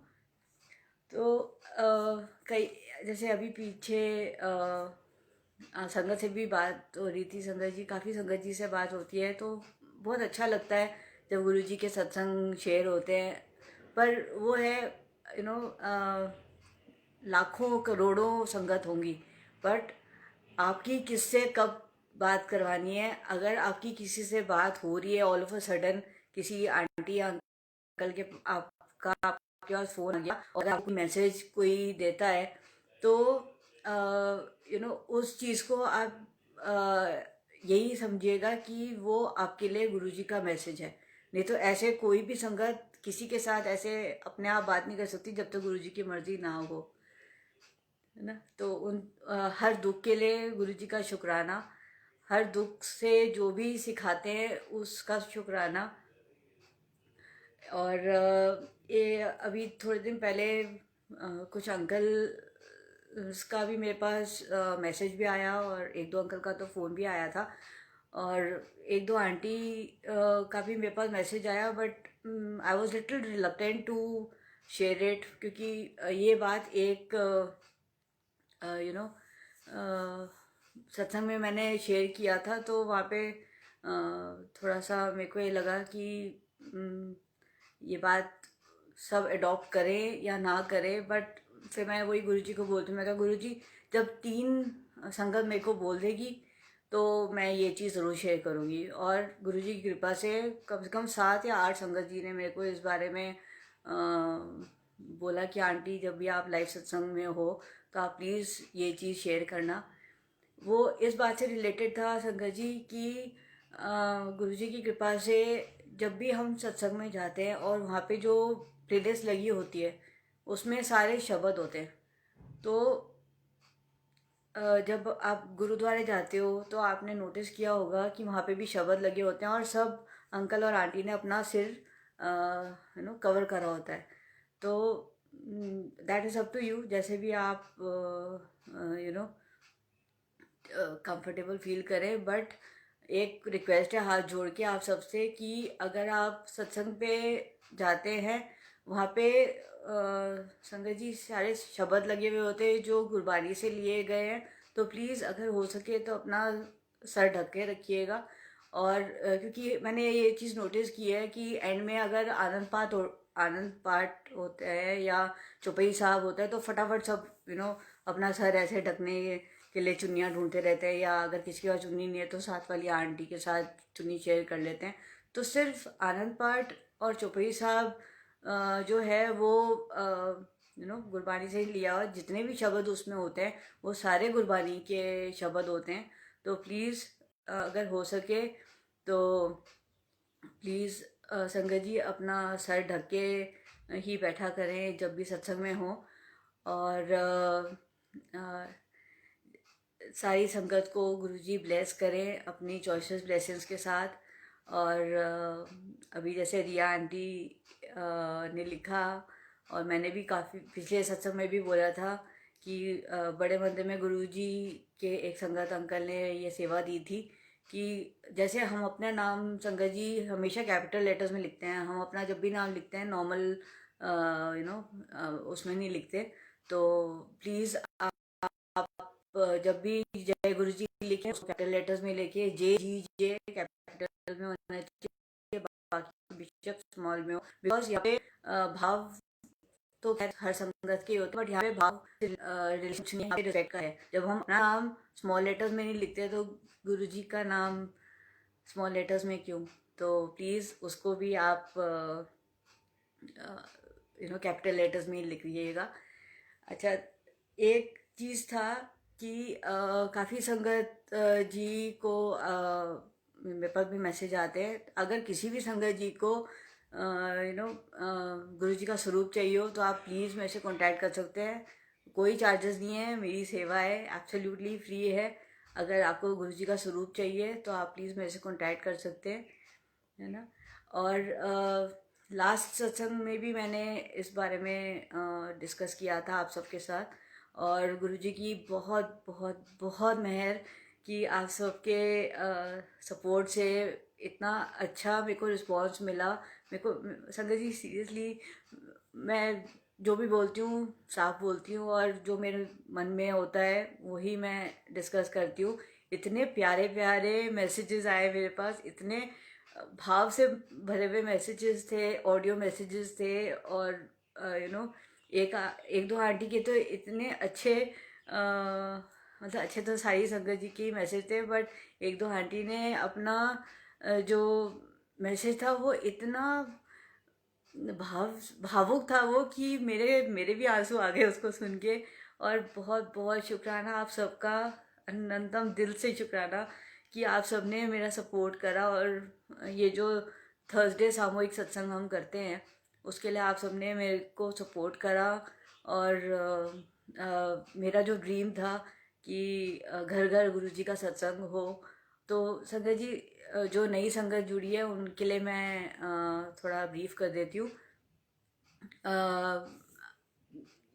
तो कई जैसे अभी पीछे संगत से भी बात हो रही थी, संगत जी, काफ़ी संगत जी से बात होती है तो बहुत अच्छा लगता है जब गुरु जी के सत्संग शेयर होते हैं। पर वो है, यू नो, लाखों करोड़ों संगत होंगी, बट आपकी किससे कब बात करवानी है। अगर आपकी किसी से बात हो रही है ऑल ऑफ अ सडन, किसी आंटी या अंकल के आपका आपके पास फ़ोन आ गया और आपको मैसेज कोई देता है, तो यू नो उस चीज़ को आप यही समझिएगा कि वो आपके लिए गुरुजी का मैसेज है। नहीं तो ऐसे कोई भी संगत किसी के साथ ऐसे अपने आप बात नहीं कर सकती जब तक गुरुजी की मर्जी ना हो, है ना। तो हर दुख के लिए गुरुजी का शुक्राना, हर दुख से जो भी सिखाते हैं उसका शुक्राना। और ये अभी थोड़े दिन पहले कुछ अंकल उसका भी मेरे पास मैसेज भी आया और एक दो अंकल का तो फ़ोन भी आया था और एक दो आंटी का भी मेरे पास मैसेज आया। But I was little reluctant to share it, क्योंकि ये बात एक यू नो सत्संग में मैंने शेयर किया था, तो वहाँ पे थोड़ा सा मेरे को ये लगा कि ये बात सब अडॉप्ट करें या ना करें। बट फिर मैं वही गुरुजी को बोलती हूँ, मैं कहा गुरुजी, जब 3 संगत मेरे को बोल देगी तो मैं ये चीज़ ज़रूर शेयर करूँगी। और गुरुजी की कृपा से कम 7 या 8 संगत जी ने मेरे को इस बारे में बोला कि आंटी, जब भी आप लाइव सत्संग में हो तो आप प्लीज़ ये चीज़ शेयर करना। वो इस बात से रिलेटेड था संगत जी कि गुरुजी की कृपा से जब भी हम सत्संग में जाते हैं और वहाँ पे जो प्लेलिस्ट लगी होती है उसमें सारे शब्द होते हैं, तो जब आप गुरुद्वारे जाते हो तो आपने नोटिस किया होगा कि वहाँ पे भी शब्द लगे होते हैं और सब अंकल और आंटी ने अपना सिर यू नो कवर करा होता है। तो that is up to you, जैसे भी आप यू नो कंफर्टेबल फील करें। बट एक रिक्वेस्ट है हाथ जोड़ के आप सबसे कि अगर आप सत्संग पे जाते हैं, वहाँ पे संगत जी सारे शब्द लगे हुए होते हैं जो गुरबानी से लिए गए हैं, तो प्लीज़ अगर हो सके तो अपना सर ढक के रखिएगा। और क्योंकि मैंने ये चीज़ नोटिस की है कि एंड में अगर आनंद पाठ होता है या चौपाई साहब होता है तो फटाफट सब यू नो अपना सर ऐसे ढकने के लिए चुन्नियाँ ढूंढते रहते हैं, या अगर किसी के पास चुन्नी नहीं है तो साथ वाली आंटी के साथ चुन्नी शेयर कर लेते हैं। तो सिर्फ आनंद पाठ और चौपाई साहब जो है वो यू नो गुरबानी से ही लिया हुआ, जितने भी शब्द उसमें होते हैं वो सारे गुरबानी के शब्द होते हैं। तो प्लीज़ अगर हो सके तो प्लीज़ संगत जी अपना सर ढक के ही बैठा करें जब भी सत्संग में हो। और सारी संगत को गुरुजी ब्लेस करें अपनी चॉइसेस ब्लेसिंग्स के साथ। और अभी जैसे रिया आंटी ने लिखा और मैंने भी काफ़ी पिछले सत्संग में भी बोला था कि बड़े मंदिर में गुरुजी के एक संगत अंकल ने ये सेवा दी थी कि जैसे हम अपना नाम संगत जी हमेशा कैपिटल लेटर्स में लिखते हैं, हम अपना जब भी नाम लिखते हैं नॉर्मल यू नो उसमें नहीं लिखते। तो प्लीज़ आप जब भी जय गुरु जी लिखें उसको कैपिटल लेटर्स में लिखिए, जे जी जे कैपिटल में होना चाहिए, बाकी बिशप स्मॉल में हो। बिकॉज यहाँ पे भाव तो खैर हर संगत के होते हैं, बट यहाँ पे भाव रिलेशन यहाँ पे रिस्पेक्ट का है। जब हम अपना नाम स्मॉल लेटर्स में नहीं लिखते तो गुरु जी का नाम स्मॉल लेटर्स में क्यों। तो प्लीज़ उसको भी आप यू नो कैपिटल लेटर्स में लिख लीजिएगा। अच्छा, एक चीज़ था कि काफ़ी संगत जी को मेरे पास भी मैसेज आते हैं। अगर किसी भी संगत जी को गुरु जी का स्वरूप चाहिए हो तो आप प्लीज़ मेरे से कांटेक्ट कर सकते हैं। कोई चार्जेस नहीं है, मेरी सेवा है, एब्सोल्युटली फ्री है। अगर आपको गुरु जी का स्वरूप चाहिए तो आप प्लीज़ मेरे से कांटेक्ट कर सकते हैं, है ना। और लास्ट सत्संग में भी मैंने इस बारे में डिस्कस किया था आप सबके साथ, और गुरुजी की बहुत बहुत बहुत मेहर कि आप सबके सपोर्ट से इतना अच्छा मेरे को रिस्पॉन्स मिला। मेरे को संगत जी सीरियसली, मैं जो भी बोलती हूँ साफ बोलती हूँ, और जो मेरे मन में होता है वही मैं डिस्कस करती हूँ। इतने प्यारे प्यारे मैसेजेस आए मेरे पास, इतने भाव से भरे हुए मैसेजेस थे, ऑडियो मैसेजेस थे। और एक एक दो आंटी के तो इतने अच्छे मतलब अच्छे तो सारी संगत जी के ही मैसेज थे, बट एक दो आंटी ने अपना जो मैसेज था वो इतना भावुक था वो कि मेरे मेरे भी आंसू आ गए उसको सुन के। और बहुत बहुत शुक्राना आप सबका, अनंतम दिल से शुक्राना कि आप सबने मेरा सपोर्ट करा। और ये जो थर्सडे सामूहिक सत्संग हम करते हैं उसके लिए आप सबने मेरे को सपोर्ट करा। और मेरा जो ड्रीम था कि घर घर गुरु जी का सत्संग हो, तो संगत जी जो नई संगत जुड़ी है उनके लिए मैं थोड़ा ब्रीफ कर देती हूँ।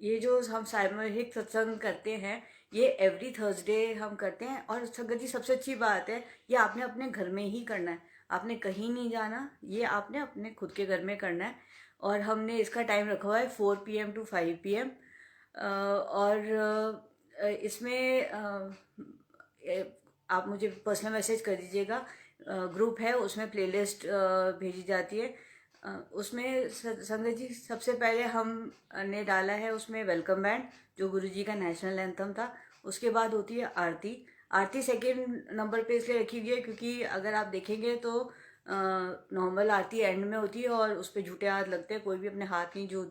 ये जो हम सामूहिक सत्संग करते हैं ये एवरी थर्सडे हम करते हैं। और संगत जी सबसे अच्छी बात है, ये आपने अपने घर में ही करना है, आपने कहीं नहीं जाना, ये आपने अपने खुद के घर में करना है। और हमने इसका टाइम रखा हुआ है 4 PM to 5 PM। और इसमें आप मुझे पर्सनल मैसेज कर दीजिएगा। ग्रुप है उसमें प्लेलिस्ट भेजी जाती है। उसमें संगत जी सबसे पहले हमने डाला है उसमें वेलकम बैंड, जो गुरु जी का नेशनल एंथम था। उसके बाद होती है आरती। आरती सेकेंड नंबर पे इसलिए रखी हुई है क्योंकि अगर आप देखेंगे तो नॉर्मल आरती एंड में होती है और उस पर झूठे हाथ लगते हैं। कोई भी अपने हाथ नहीं जो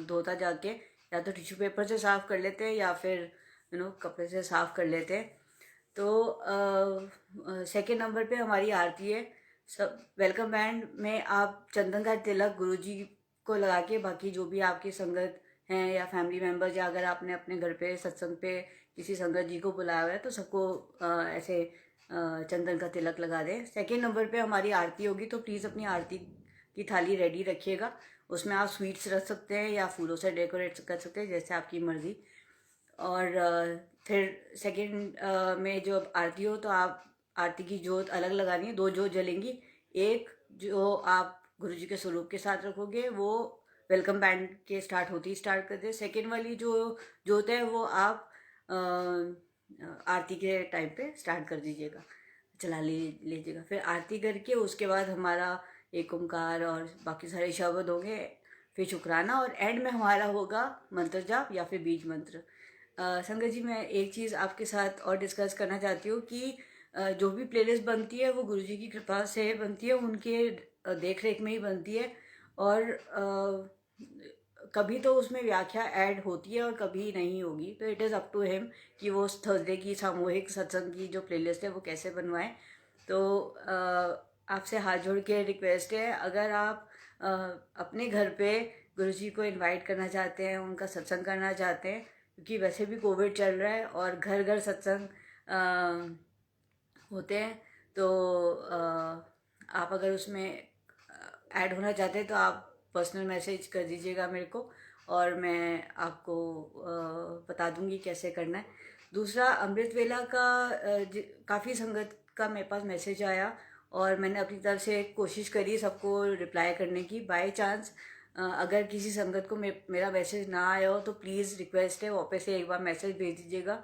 धोता जाके, या तो टिश्यू पेपर से साफ कर लेते हैं या फिर कपड़े से साफ कर लेते हैं। तो सेकेंड नंबर पे हमारी आरती है। सब वेलकम बैंड में आप चंदन का तिलक गुरुजी को लगा के, बाकी जो भी आपकी संगत हैं या फैमिली मेम्बर्स, या अगर आपने अपने घर पे सत्संग पे किसी संगत जी को बुलाया हुआ है तो सबको ऐसे चंदन का तिलक लगा दें। सेकेंड नंबर पे हमारी आरती होगी, तो प्लीज़ अपनी आरती की थाली रेडी रखिएगा। उसमें आप स्वीट्स रख सकते हैं या फूलों से डेकोरेट कर सकते हैं, जैसे आपकी मर्ज़ी। और फिर सेकंड में जो आरती हो तो आप आरती की जोत अलग लगानी है, दो जोत जलेंगी। एक जो आप गुरु जी के स्वरूप के साथ रखोगे वो वेलकम बैंड के स्टार्ट होती ही स्टार्ट कर दे। सेकेंड वाली जो जोत है वो आप आरती के टाइम पे स्टार्ट कर दीजिएगा, चला लीजिएगा। फिर आरती करके उसके बाद हमारा एक ओंकार और बाकी सारे शब्द होंगे, फिर शुक्राना, और एंड में हमारा होगा मंत्र जाप या फिर बीज मंत्र। संगत जी मैं एक चीज़ आपके साथ और डिस्कस करना चाहती हूँ कि जो भी प्लेलिस्ट बनती है वो गुरुजी की कृपा से बनती है, उनके देख रेख में ही बनती है। और कभी तो उसमें व्याख्या ऐड होती है और कभी नहीं होगी, तो it is up to him कि वो थर्सडे की सामूहिक सत्संग की जो प्लेलिस्ट है वो कैसे बनवाएं। तो आपसे हाथ जोड़ के रिक्वेस्ट है, अगर आप अपने घर पे गुरुजी को इनवाइट करना चाहते हैं, उनका सत्संग करना चाहते हैं, क्योंकि वैसे भी कोविड चल रहा है और घर घर सत्संग होते हैं, तो आप अगर उसमें ऐड होना चाहते हैं तो आप पर्सनल मैसेज कर दीजिएगा मेरे को, और मैं आपको बता दूंगी कैसे करना है। दूसरा, अमृत वेला का काफ़ी संगत का मेरे पास मैसेज आया और मैंने अपनी तरफ से कोशिश करी सबको रिप्लाई करने की। बाय चांस अगर किसी संगत को मेरा मैसेज ना आया हो तो प्लीज़ रिक्वेस्ट है वापस से एक बार मैसेज भेज दीजिएगा,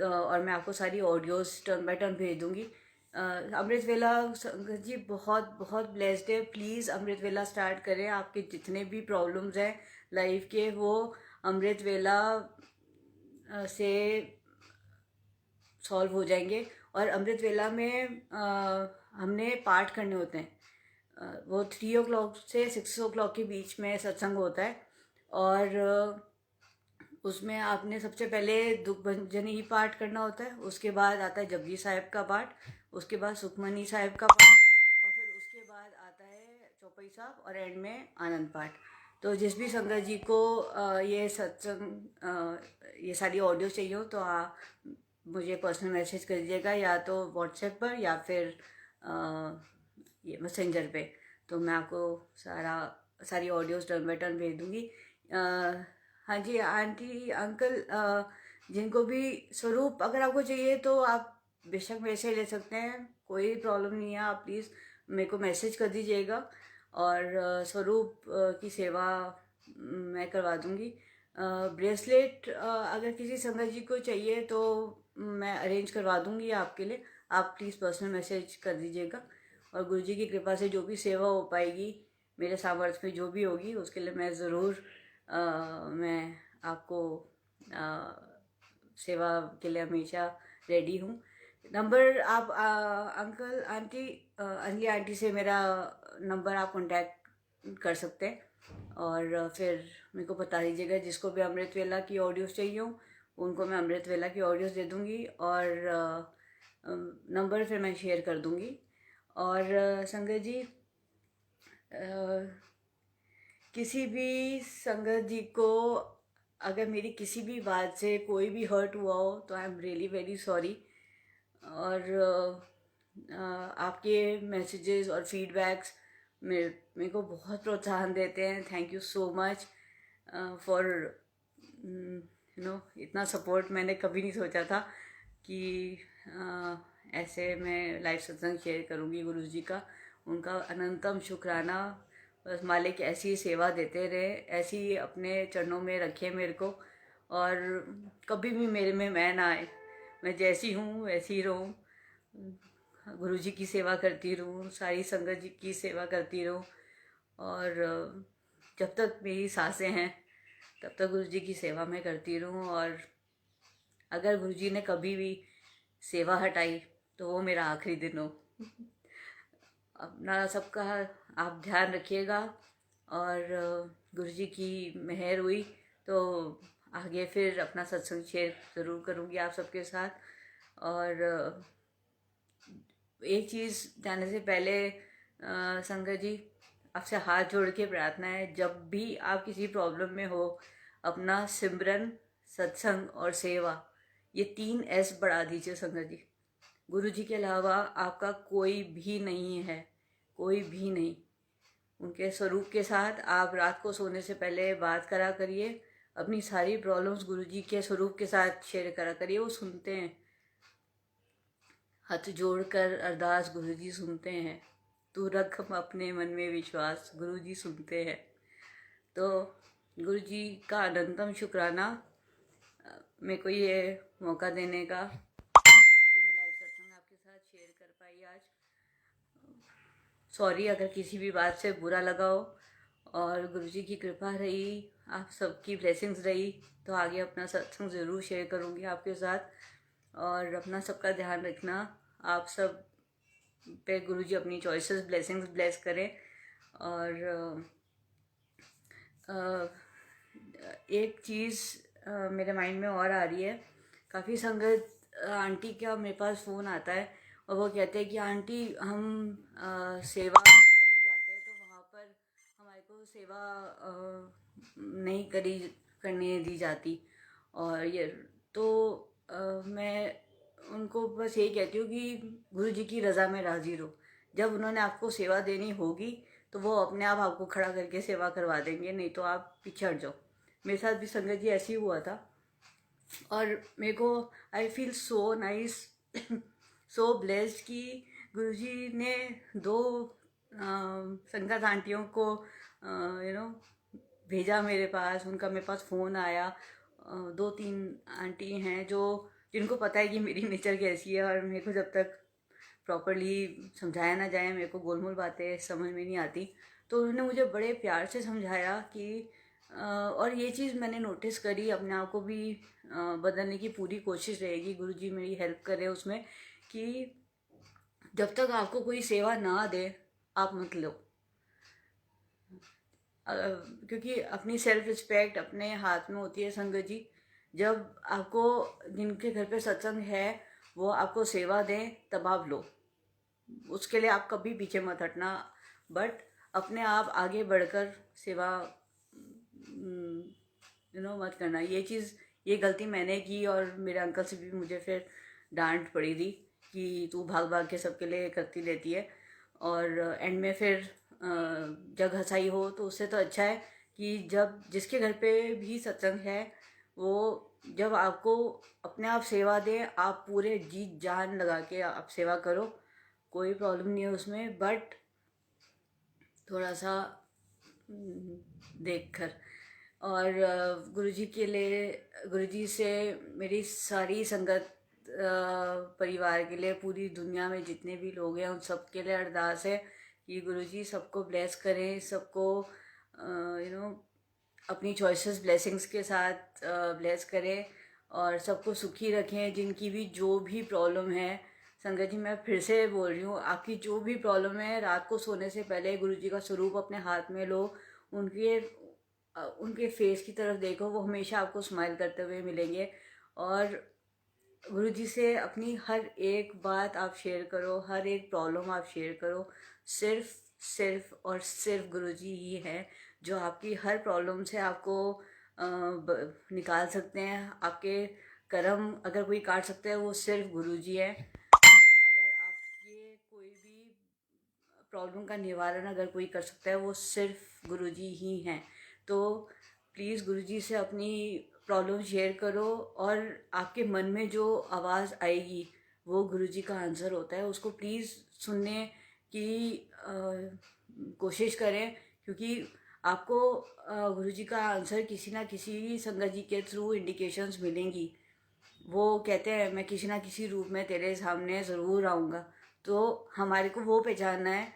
और मैं आपको सारी ऑडियोज़ टर्न बाय टर्न भेज दूँगी। अमृत वेला संगत जी बहुत बहुत ब्लेस्ड है। प्लीज़ अमृत वेला स्टार्ट करें। आपके जितने भी प्रॉब्लम्स हैं लाइफ के वो अमृत वेला से सॉल्व हो जाएंगे। और अमृत वेला में हमने पाठ करने होते हैं। वो 3 o'clock से 6 o'clock के बीच में सत्संग होता है। और उसमें आपने सबसे पहले दुख भंजनी ही पाठ करना होता है, उसके बाद आता है जपजी साहिब का पाठ, उसके बाद सुखमनी साहिब का पाठ, और फिर उसके बाद आता है चौपाई साहब, और एंड में आनंद पाठ। तो जिस भी संगत जी को ये सत्संग ये सारी ऑडियो चाहिए हो तो मुझे पर्सनल मैसेज कर दीजिएगा, या तो व्हाट्सएप पर या फिर ये मैसेंजर पे। तो मैं आपको सारी ऑडियोज टर्न बाई टर्न भेज दूँगी। हाँ जी आंटी अंकल, जिनको भी स्वरूप अगर आपको चाहिए तो आप बेशक मेरे से ले सकते हैं, कोई प्रॉब्लम नहीं है। आप प्लीज़ मेरे को मैसेज कर दीजिएगा, और स्वरूप की सेवा मैं करवा दूँगी। ब्रेसलेट अगर किसी संगत जी को चाहिए तो मैं अरेंज करवा दूँगी आपके लिए। आप प्लीज़ पर्सनल मैसेज कर दीजिएगा, और गुरु जी की कृपा से जो भी सेवा हो पाएगी, मेरे सामर्थ्य में जो भी होगी, उसके लिए मैं ज़रूर मैं आपको सेवा के लिए हमेशा रेडी हूँ। नंबर आप अंकल आंटी अंजलि आंटी से मेरा नंबर आप कांटेक्ट कर सकते हैं, और फिर मेरे को बता दीजिएगा। जिसको भी अमृत वेला की ऑडियोज़ चाहिए हो उनको मैं अमृत वेला की ऑडियोज़ दे दूँगी, और नंबर फिर मैं शेयर कर दूँगी। और संगत जी, किसी भी संगत जी को अगर मेरी किसी भी बात से कोई भी हर्ट हुआ हो तो I am really very sorry. और आपके मैसेजेस और फीडबैक्स मेरे को बहुत प्रोत्साहन देते हैं। Thank you so much for इतना सपोर्ट। मैंने कभी नहीं सोचा था कि ऐसे मैं लाइव सत्संग शेयर करूँगी गुरु जी का। उनका अनंतम शुक्राना। बस मालिक ऐसी ही सेवा देते रहे, ऐसी ही अपने चरणों में रखे मेरे को, और कभी भी मेरे में मैं ना आए। मैं जैसी हूँ वैसी ही रहूँ, गुरु जी की सेवा करती रहूँ, सारी संगत जी की सेवा करती रहूँ, और जब तक मेरी सांसें हैं तब तक गुरु जी की सेवा मैं करती रहूँ। और अगर गुरु जी ने कभी भी सेवा हटाई तो वो मेरा आखिरी दिन हो। अपना सबका आप ध्यान रखिएगा, और गुरु जी की मेहर हुई तो आगे फिर अपना सत्संग शेयर ज़रूर करूँगी आप सबके साथ। और एक चीज़ जाने से पहले संगत जी, आपसे हाथ जोड़ के प्रार्थना है, जब भी आप किसी प्रॉब्लम में हो, अपना सिमरन, सत्संग और सेवा, ये 3 एस बढ़ा दीजिए संगत जी। गुरु जी के अलावा आपका कोई भी नहीं है, कोई भी नहीं। उनके स्वरूप के साथ आप रात को सोने से पहले बात करा करिए, अपनी सारी प्रॉब्लम्स गुरु जी के स्वरूप के साथ शेयर करा करिए। वो सुनते हैं, हाथ जोड़कर अरदास गुरु जी सुनते हैं। तू रख अपने मन में विश्वास, गुरु जी सुनते हैं। तो गुरु जी का अनंतम शुक्राना मेरे को ये मौका देने का कि मैं लाइव सत्संग आपके साथ शेयर कर पाई आज। सॉरी अगर किसी भी बात से बुरा लगा हो, और गुरु जी की कृपा रही, आप सबकी ब्लेसिंग्स रही तो आगे अपना सत्संग ज़रूर शेयर करूँगी आपके साथ। और अपना सबका ध्यान रखना। आप सब पे गुरु जी अपनी चॉइसेस ब्लेसिंग्स ब्लेस करें। और एक चीज़ मेरे माइंड में और आ रही है। काफ़ी संगत आंटी का मेरे पास फ़ोन आता है, और वो कहते हैं कि आंटी हम सेवा करने जाते हैं तो वहाँ पर हमारे को सेवा नहीं करने दी जाती। और ये तो मैं उनको बस यही कहती हूँ कि गुरु जी की रज़ा में राज़ी रहो। जब उन्होंने आपको सेवा देनी होगी तो वो अपने आप आपको खड़ा करके सेवा करवा देंगे, नहीं तो आप पीछे हट जाओ। मेरे साथ भी संगत जी ऐसे ही हुआ था, और मेरे को I feel so nice, so blessed कि गुरुजी ने 2 संगत आंटियों को भेजा मेरे पास। उनका मेरे पास फ़ोन आया। 2-3 आंटी हैं जिनको पता है कि मेरी नेचर कैसी है, और मेरे को जब तक प्रॉपरली समझाया ना जाए, मेरे को गोलमोल बातें समझ में नहीं आती। तो उन्होंने मुझे बड़े प्यार से समझाया कि और ये चीज़ मैंने नोटिस करी, अपने आप को भी बदलने की पूरी कोशिश रहेगी, गुरुजी मेरी हेल्प करे उसमें, कि जब तक आपको कोई सेवा ना दे आप मत लो। क्योंकि अपनी सेल्फ रिस्पेक्ट अपने हाथ में होती है संगत जी। जब आपको जिनके घर पे सत्संग है वो आपको सेवा दें तब आप लो, उसके लिए आप कभी पीछे मत हटना, बट अपने आप आगे बढ़कर सेवा मत करना। ये गलती मैंने की और मेरे अंकल से भी मुझे फिर डांट पड़ी थी कि तू भाग भाग के सबके लिए करती रहती है, और एंड में फिर जग हंसाई हो। तो उससे तो अच्छा है कि जब जिसके घर पे भी सत्संग है वो जब आपको अपने आप सेवा दे, आप पूरे जी जान लगा के आप सेवा करो, कोई प्रॉब्लम नहीं है उसमें, बट थोड़ा सा देख कर। और गुरुजी के लिए, गुरुजी से मेरी सारी संगत, परिवार के लिए, पूरी दुनिया में जितने भी लोग हैं उन सब के लिए अरदास है कि गुरुजी सबको ब्लेस करें, सबको अपनी चॉइसेस ब्लेसिंग्स के साथ ब्लेस करें और सबको सुखी रखें। जिनकी भी जो भी प्रॉब्लम है, संगत जी मैं फिर से बोल रही हूँ, आपकी जो भी प्रॉब्लम है रात को सोने से पहले गुरुजी का स्वरूप अपने हाथ में लो, उनके फेस की तरफ देखो, वो हमेशा आपको स्माइल करते हुए मिलेंगे। और गुरुजी से अपनी हर एक बात आप शेयर करो, हर एक प्रॉब्लम आप शेयर करो। सिर्फ सिर्फ और सिर्फ गुरुजी ही है जो आपकी हर प्रॉब्लम से आपको निकाल सकते हैं। आपके कर्म अगर कोई काट सकते हैं वो सिर्फ गुरुजी है। और अगर आपके कोई भी प्रॉब्लम का निवारण अगर कोई कर सकता है वो सिर्फ गुरुजी ही हैं। तो प्लीज़ गुरुजी से अपनी प्रॉब्लम शेयर करो, और आपके मन में जो आवाज़ आएगी वो गुरुजी का आंसर होता है, उसको प्लीज़ सुनने की कोशिश करें, क्योंकि आपको गुरुजी का आंसर किसी ना किसी संगत जी के थ्रू इंडिकेशंस मिलेंगी। वो कहते हैं मैं किसी ना किसी रूप में तेरे सामने ज़रूर आऊँगा। तो हमारे को वो पहचानना है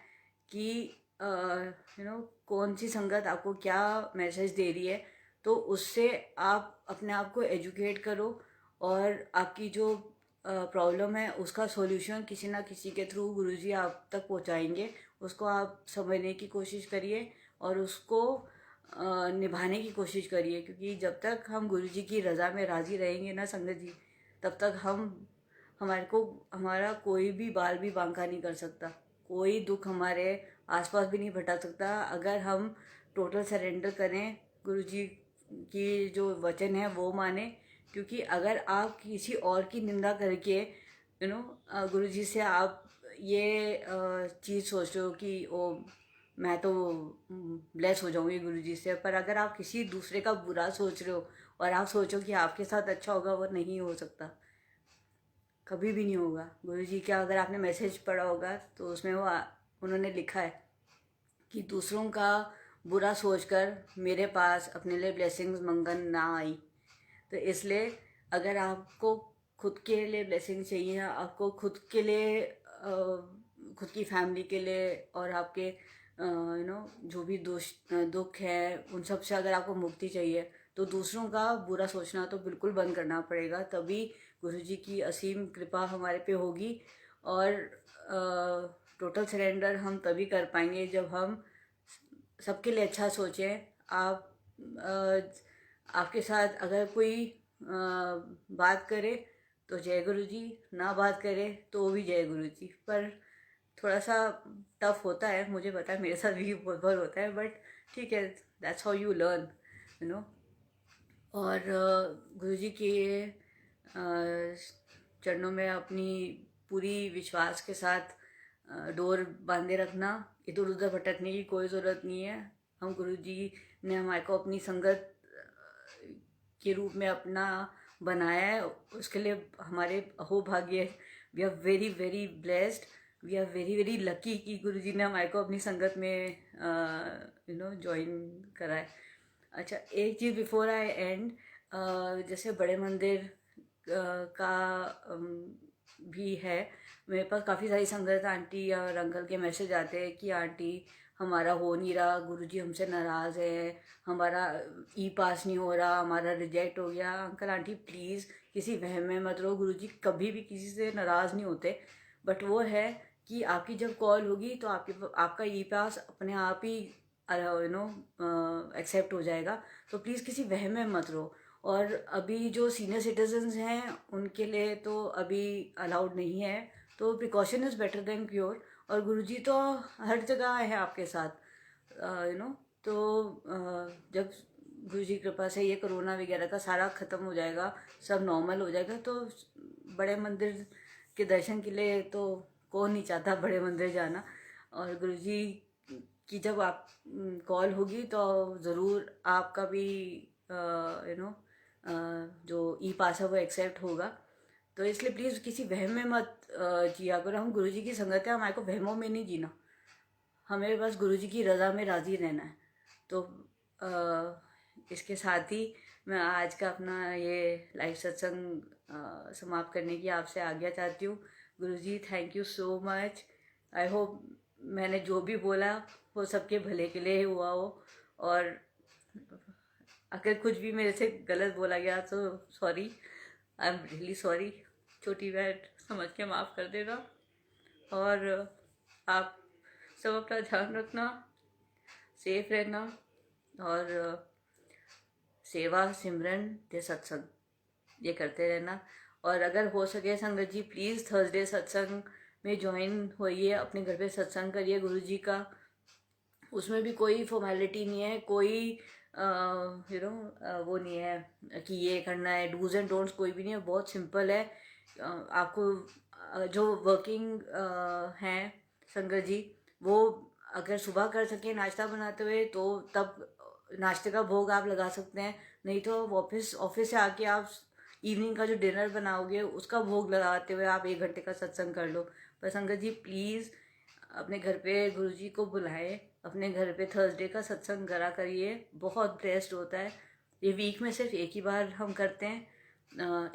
कि कौन सी संगत आपको क्या मैसेज दे रही है, तो उससे आप अपने आप को एजुकेट करो, और आपकी जो प्रॉब्लम है उसका सॉल्यूशन किसी ना किसी के थ्रू गुरुजी आप तक पहुंचाएंगे। उसको आप समझने की कोशिश करिए और उसको निभाने की कोशिश करिए, क्योंकि जब तक हम गुरुजी की रज़ा में राज़ी रहेंगे ना संगत जी, तब तक हमारा कोई भी बाल भी बांका नहीं कर सकता, कोई दुख हमारे आसपास भी नहीं भटक सकता, अगर हम टोटल सरेंडर करें, गुरुजी की जो वचन है वो माने। क्योंकि अगर आप किसी और की निंदा करके गुरुजी से आप ये चीज़ सोच रहे हो कि ओ मैं तो ब्लेस हो जाऊंगी गुरुजी से, पर अगर आप किसी दूसरे का बुरा सोच रहे हो और आप सोचो कि आपके साथ अच्छा होगा, वो नहीं हो सकता, कभी भी नहीं होगा। गुरुजी का अगर आपने मैसेज पढ़ा होगा तो उसमें उन्होंने लिखा है कि दूसरों का बुरा सोचकर मेरे पास अपने लिए ब्लेसिंग्स मंगन ना आई। तो इसलिए अगर आपको खुद के लिए ब्लेसिंग चाहिए, आपको खुद के लिए खुद की फैमिली के लिए और आपके जो भी दुख है उन सब से अगर आपको मुक्ति चाहिए, तो दूसरों का बुरा सोचना तो बिल्कुल बंद करना पड़ेगा, तभी गुरुजी की असीम कृपा हमारे पे होगी। और टोटल सरेंडर हम तभी कर पाएंगे जब हम सबके लिए अच्छा सोचें। आपके साथ अगर कोई बात करे तो जय गुरु जी, ना बात करे तो भी जय गुरु जी। पर थोड़ा सा टफ होता है, मुझे पता है, मेरे साथ भी बहुत बार होता है, बट ठीक है, दैट्स हाउ यू लर्न, और गुरु जी के चरणों में अपनी पूरी विश्वास के साथ डोर बांधे रखना, इधर उधर भटकने की कोई ज़रूरत नहीं है। हम गुरु जी ने हमारे को अपनी संगत के रूप में अपना बनाया है, उसके लिए हमारे अहोभाग्य, we are very very blessed, we are very very lucky कि गुरु जी ने हमारे को अपनी संगत में ज्वाइन करा है। अच्छा, एक चीज़ बिफोर आई एंड, जैसे बड़े मंदिर का भी है, मेरे पास काफ़ी सारी संगत आंटी और अंकल के मैसेज आते हैं कि आंटी हमारा हो नहीं रहा, गुरुजी हमसे नाराज़ है, हमारा ई पास नहीं हो रहा, हमारा रिजेक्ट हो गया। अंकल आंटी प्लीज़ किसी वहम में मत रहो, गुरुजी कभी भी किसी से नाराज़ नहीं होते, बट वो है कि आपकी जब कॉल होगी तो आपका ई पास अपने आप ही एक्सेप्ट हो जाएगा। तो प्लीज़ किसी वहम में मत रहो, और अभी जो सीनियर सिटीजन्स हैं उनके लिए तो अभी अलाउड नहीं है, तो precaution is better than cure. और गुरुजी तो हर जगह है आपके साथ, तो जब गुरु जी की कृपा से ये कोरोना वगैरह का सारा ख़त्म हो जाएगा, सब नॉर्मल हो जाएगा, तो बड़े मंदिर के दर्शन के लिए तो कौन नहीं चाहता बड़े मंदिर जाना। और गुरु जी की जब आप कॉल होगी तो ज़रूर आपका भी जो ई पास है वो एक्सेप्ट होगा। तो इसलिए प्लीज़ किसी वहम में मत जिया करो। हम गुरु जी की संगत है, हमारे को वहमों में नहीं जीना, हमें बस गुरु जी की रज़ा में राज़ी रहना है। तो इसके साथ ही मैं आज का अपना ये लाइव सत्संग समाप्त करने की आपसे आज्ञा चाहती हूँ। Guru ji thank you so much. I hope मैंने जो भी बोला वो सबके भले के लिए हुआ हो, और अगर कुछ भी मेरे से गलत बोला गया तो sorry, I am really sorry. छोटी बहन समझ के माफ़ कर देना, और आप सब अपना ध्यान रखना, सेफ रहना, और सेवा सिमरन ते सत्संग ये करते रहना। और अगर हो सके संगत जी प्लीज़ थर्सडे सत्संग में ज्वाइन होइए, अपने घर पे सत्संग करिए गुरु जी का। उसमें भी कोई फॉर्मेलिटी नहीं है, कोई वो नहीं है कि ये करना है, डूज एंड डोंट्स कोई भी नहीं है, बहुत सिंपल है। आपको जो वर्किंग हैं संगत जी, वो अगर सुबह कर सकें नाश्ता बनाते हुए तो तब नाश्ते का भोग आप लगा सकते हैं, नहीं तो ऑफिस से आके आप इवनिंग का जो डिनर बनाओगे उसका भोग लगाते हुए आप 1 घंटे का सत्संग कर लो। पर संगत जी प्लीज़ अपने घर पे गुरु जी को बुलाए, अपने घर पे थर्सडे का सत्संग करा करिए, बहुत ब्लेस्ड होता है। ये वीक में सिर्फ एक ही बार हम करते हैं,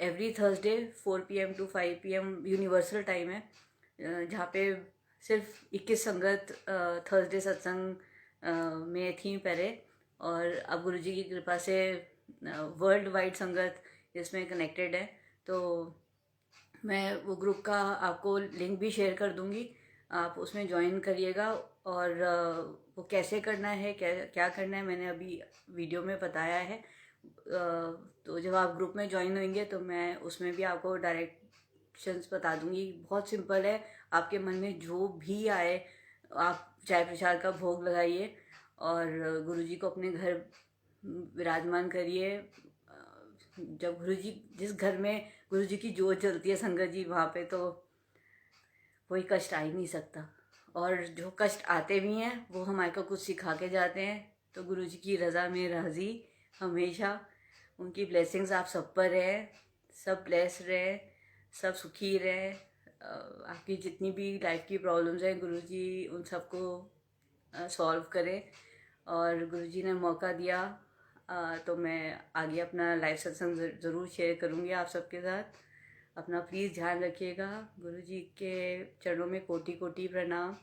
every Thursday 4 PM to 5 PM universal time है, जहाँ पे सिर्फ 21 संगत थर्सडे सत्संग में थी पहले, और अब गुरु जी की कृपा से वर्ल्ड वाइड संगत इसमें कनेक्टेड है। तो मैं वो ग्रुप का आपको लिंक भी शेयर कर दूंगी, आप उसमें ज्वाइन करिएगा। और वो कैसे करना है, क्या करना है मैंने अभी वीडियो में बताया है। तो जब आप ग्रुप में ज्वाइन होंगे तो मैं उसमें भी आपको डायरेक्शंस बता दूंगी। बहुत सिंपल है, आपके मन में जो भी आए आप चाय प्रसाद का भोग लगाइए और गुरुजी को अपने घर विराजमान करिए। जब गुरुजी, जिस घर में गुरुजी की जोत जलती है संगत जी, वहाँ पे तो कोई कष्ट आ ही नहीं सकता। और जो कष्ट आते भी हैं वो हमारे को कुछ सिखा के जाते हैं। तो गुरुजी की रज़ा में राज़ी हमेशा, उनकी ब्लेसिंग्स आप सब पर रहे, सब ब्लेस रहे, सब सुखी रहे। आपकी जितनी भी लाइफ की प्रॉब्लम्स हैं गुरुजी उन सबको सॉल्व करें। और गुरुजी ने मौका दिया तो मैं आगे अपना लाइव सत्संग ज़रूर शेयर करूँगी आप सबके साथ। अपना प्लीज़ ध्यान रखिएगा। गुरु जी के चरणों में कोटि कोटि प्रणाम।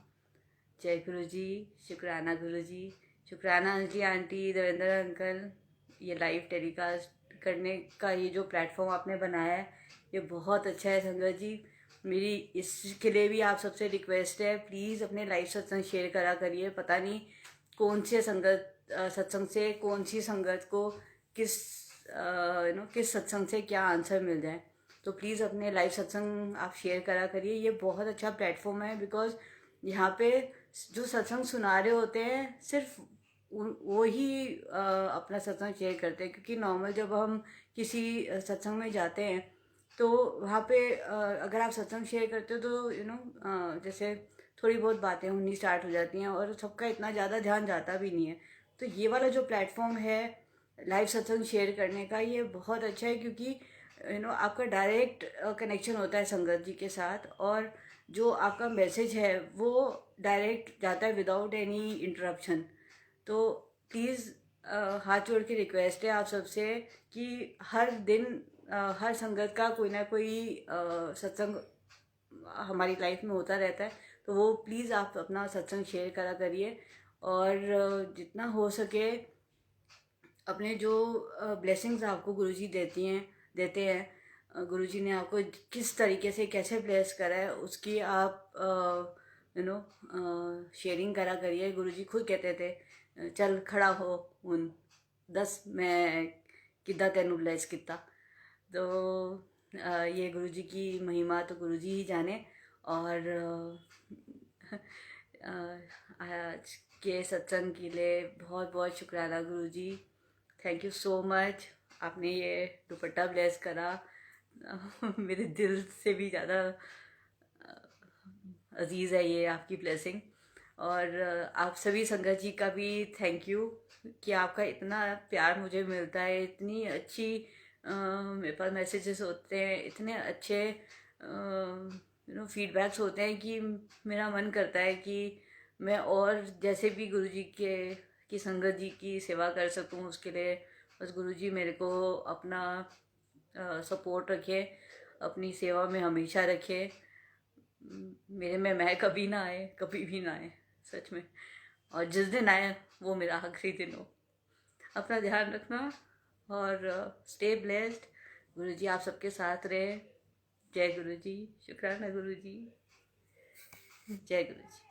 जय गुरु जी, शुक्राना गुरु जी, शुक्राना अंजलि आंटी, देवेंद्र अंकल, ये लाइव टेलीकास्ट करने का ये जो प्लेटफॉर्म आपने बनाया है ये बहुत अच्छा है संगत जी। मेरी इसके लिए भी आप सबसे रिक्वेस्ट है, प्लीज़ अपने लाइव सत्संग शेयर करा करिए। पता नहीं कौन से सत्संग से कौन सी संगत को किस सत्संग से क्या आंसर मिल जाए। तो प्लीज़ अपने लाइव सत्संग आप शेयर करा करिए। ये बहुत अच्छा प्लेटफॉर्म है, बिकॉज यहाँ पे जो सत्संग सुना रहे होते हैं सिर्फ वो ही अपना सत्संग शेयर करते हैं। क्योंकि नॉर्मल जब हम किसी सत्संग में जाते हैं तो वहाँ पे अगर आप सत्संग शेयर करते हो तो जैसे थोड़ी बहुत बातें होनी स्टार्ट हो जाती हैं और सबका इतना ज़्यादा ध्यान जाता भी नहीं है। तो ये वाला जो प्लेटफॉर्म है लाइव सत्संग शेयर करने का, ये बहुत अच्छा है, क्योंकि आपका डायरेक्ट कनेक्शन होता है संगत जी के साथ, और जो आपका मैसेज है वो डायरेक्ट जाता है विदाउट एनी इंटरप्शन। तो प्लीज़ हाथ जोड़ के रिक्वेस्ट है आप सबसे कि हर दिन हर संगत का कोई ना कोई सत्संग हमारी लाइफ में होता रहता है। तो वो प्लीज़ आप अपना सत्संग शेयर करा करिए, और जितना हो सके अपने जो ब्लेसिंग्स आपको गुरुजी देते हैं, गुरुजी ने आपको किस तरीके से कैसे ब्लेस करा है उसकी आप शेयरिंग करा करिए। गुरुजी खुद कहते थे चल खड़ा हो उन 10 मैं किद्दां तैनूं ब्लेस किता। तो ये गुरु जी की महिमा तो गुरु जी ही जाने। और आज के सत्संग के लिए बहुत बहुत शुक्राना Guru ji. Thank you so much. आपने ये दुपट्टा ब्लेस करा। मेरे दिल से भी ज़्यादा अजीज़ है ये आपकी ब्लेसिंग। और आप सभी संगत जी का भी थैंक यू कि आपका इतना प्यार मुझे मिलता है। इतनी अच्छी मेरे पास मैसेजेस होते हैं, इतने अच्छे फीडबैक्स होते हैं कि मेरा मन करता है कि मैं और जैसे भी गुरु जी के की संगत जी की सेवा कर सकूं, उसके लिए बस गुरु जी मेरे को अपना सपोर्ट रखे, अपनी सेवा में हमेशा रखे। मेरे में मैं कभी ना आए, कभी भी ना आए, सच में। और जिस दिन आए वो मेरा आखिरी दिन हो। अपना ध्यान रखना और स्टे ब्लेस्ड। गुरु जी आप सबके साथ रहे। जय गुरु जी। शुक्राना गुरु जी। जय गुरु जी।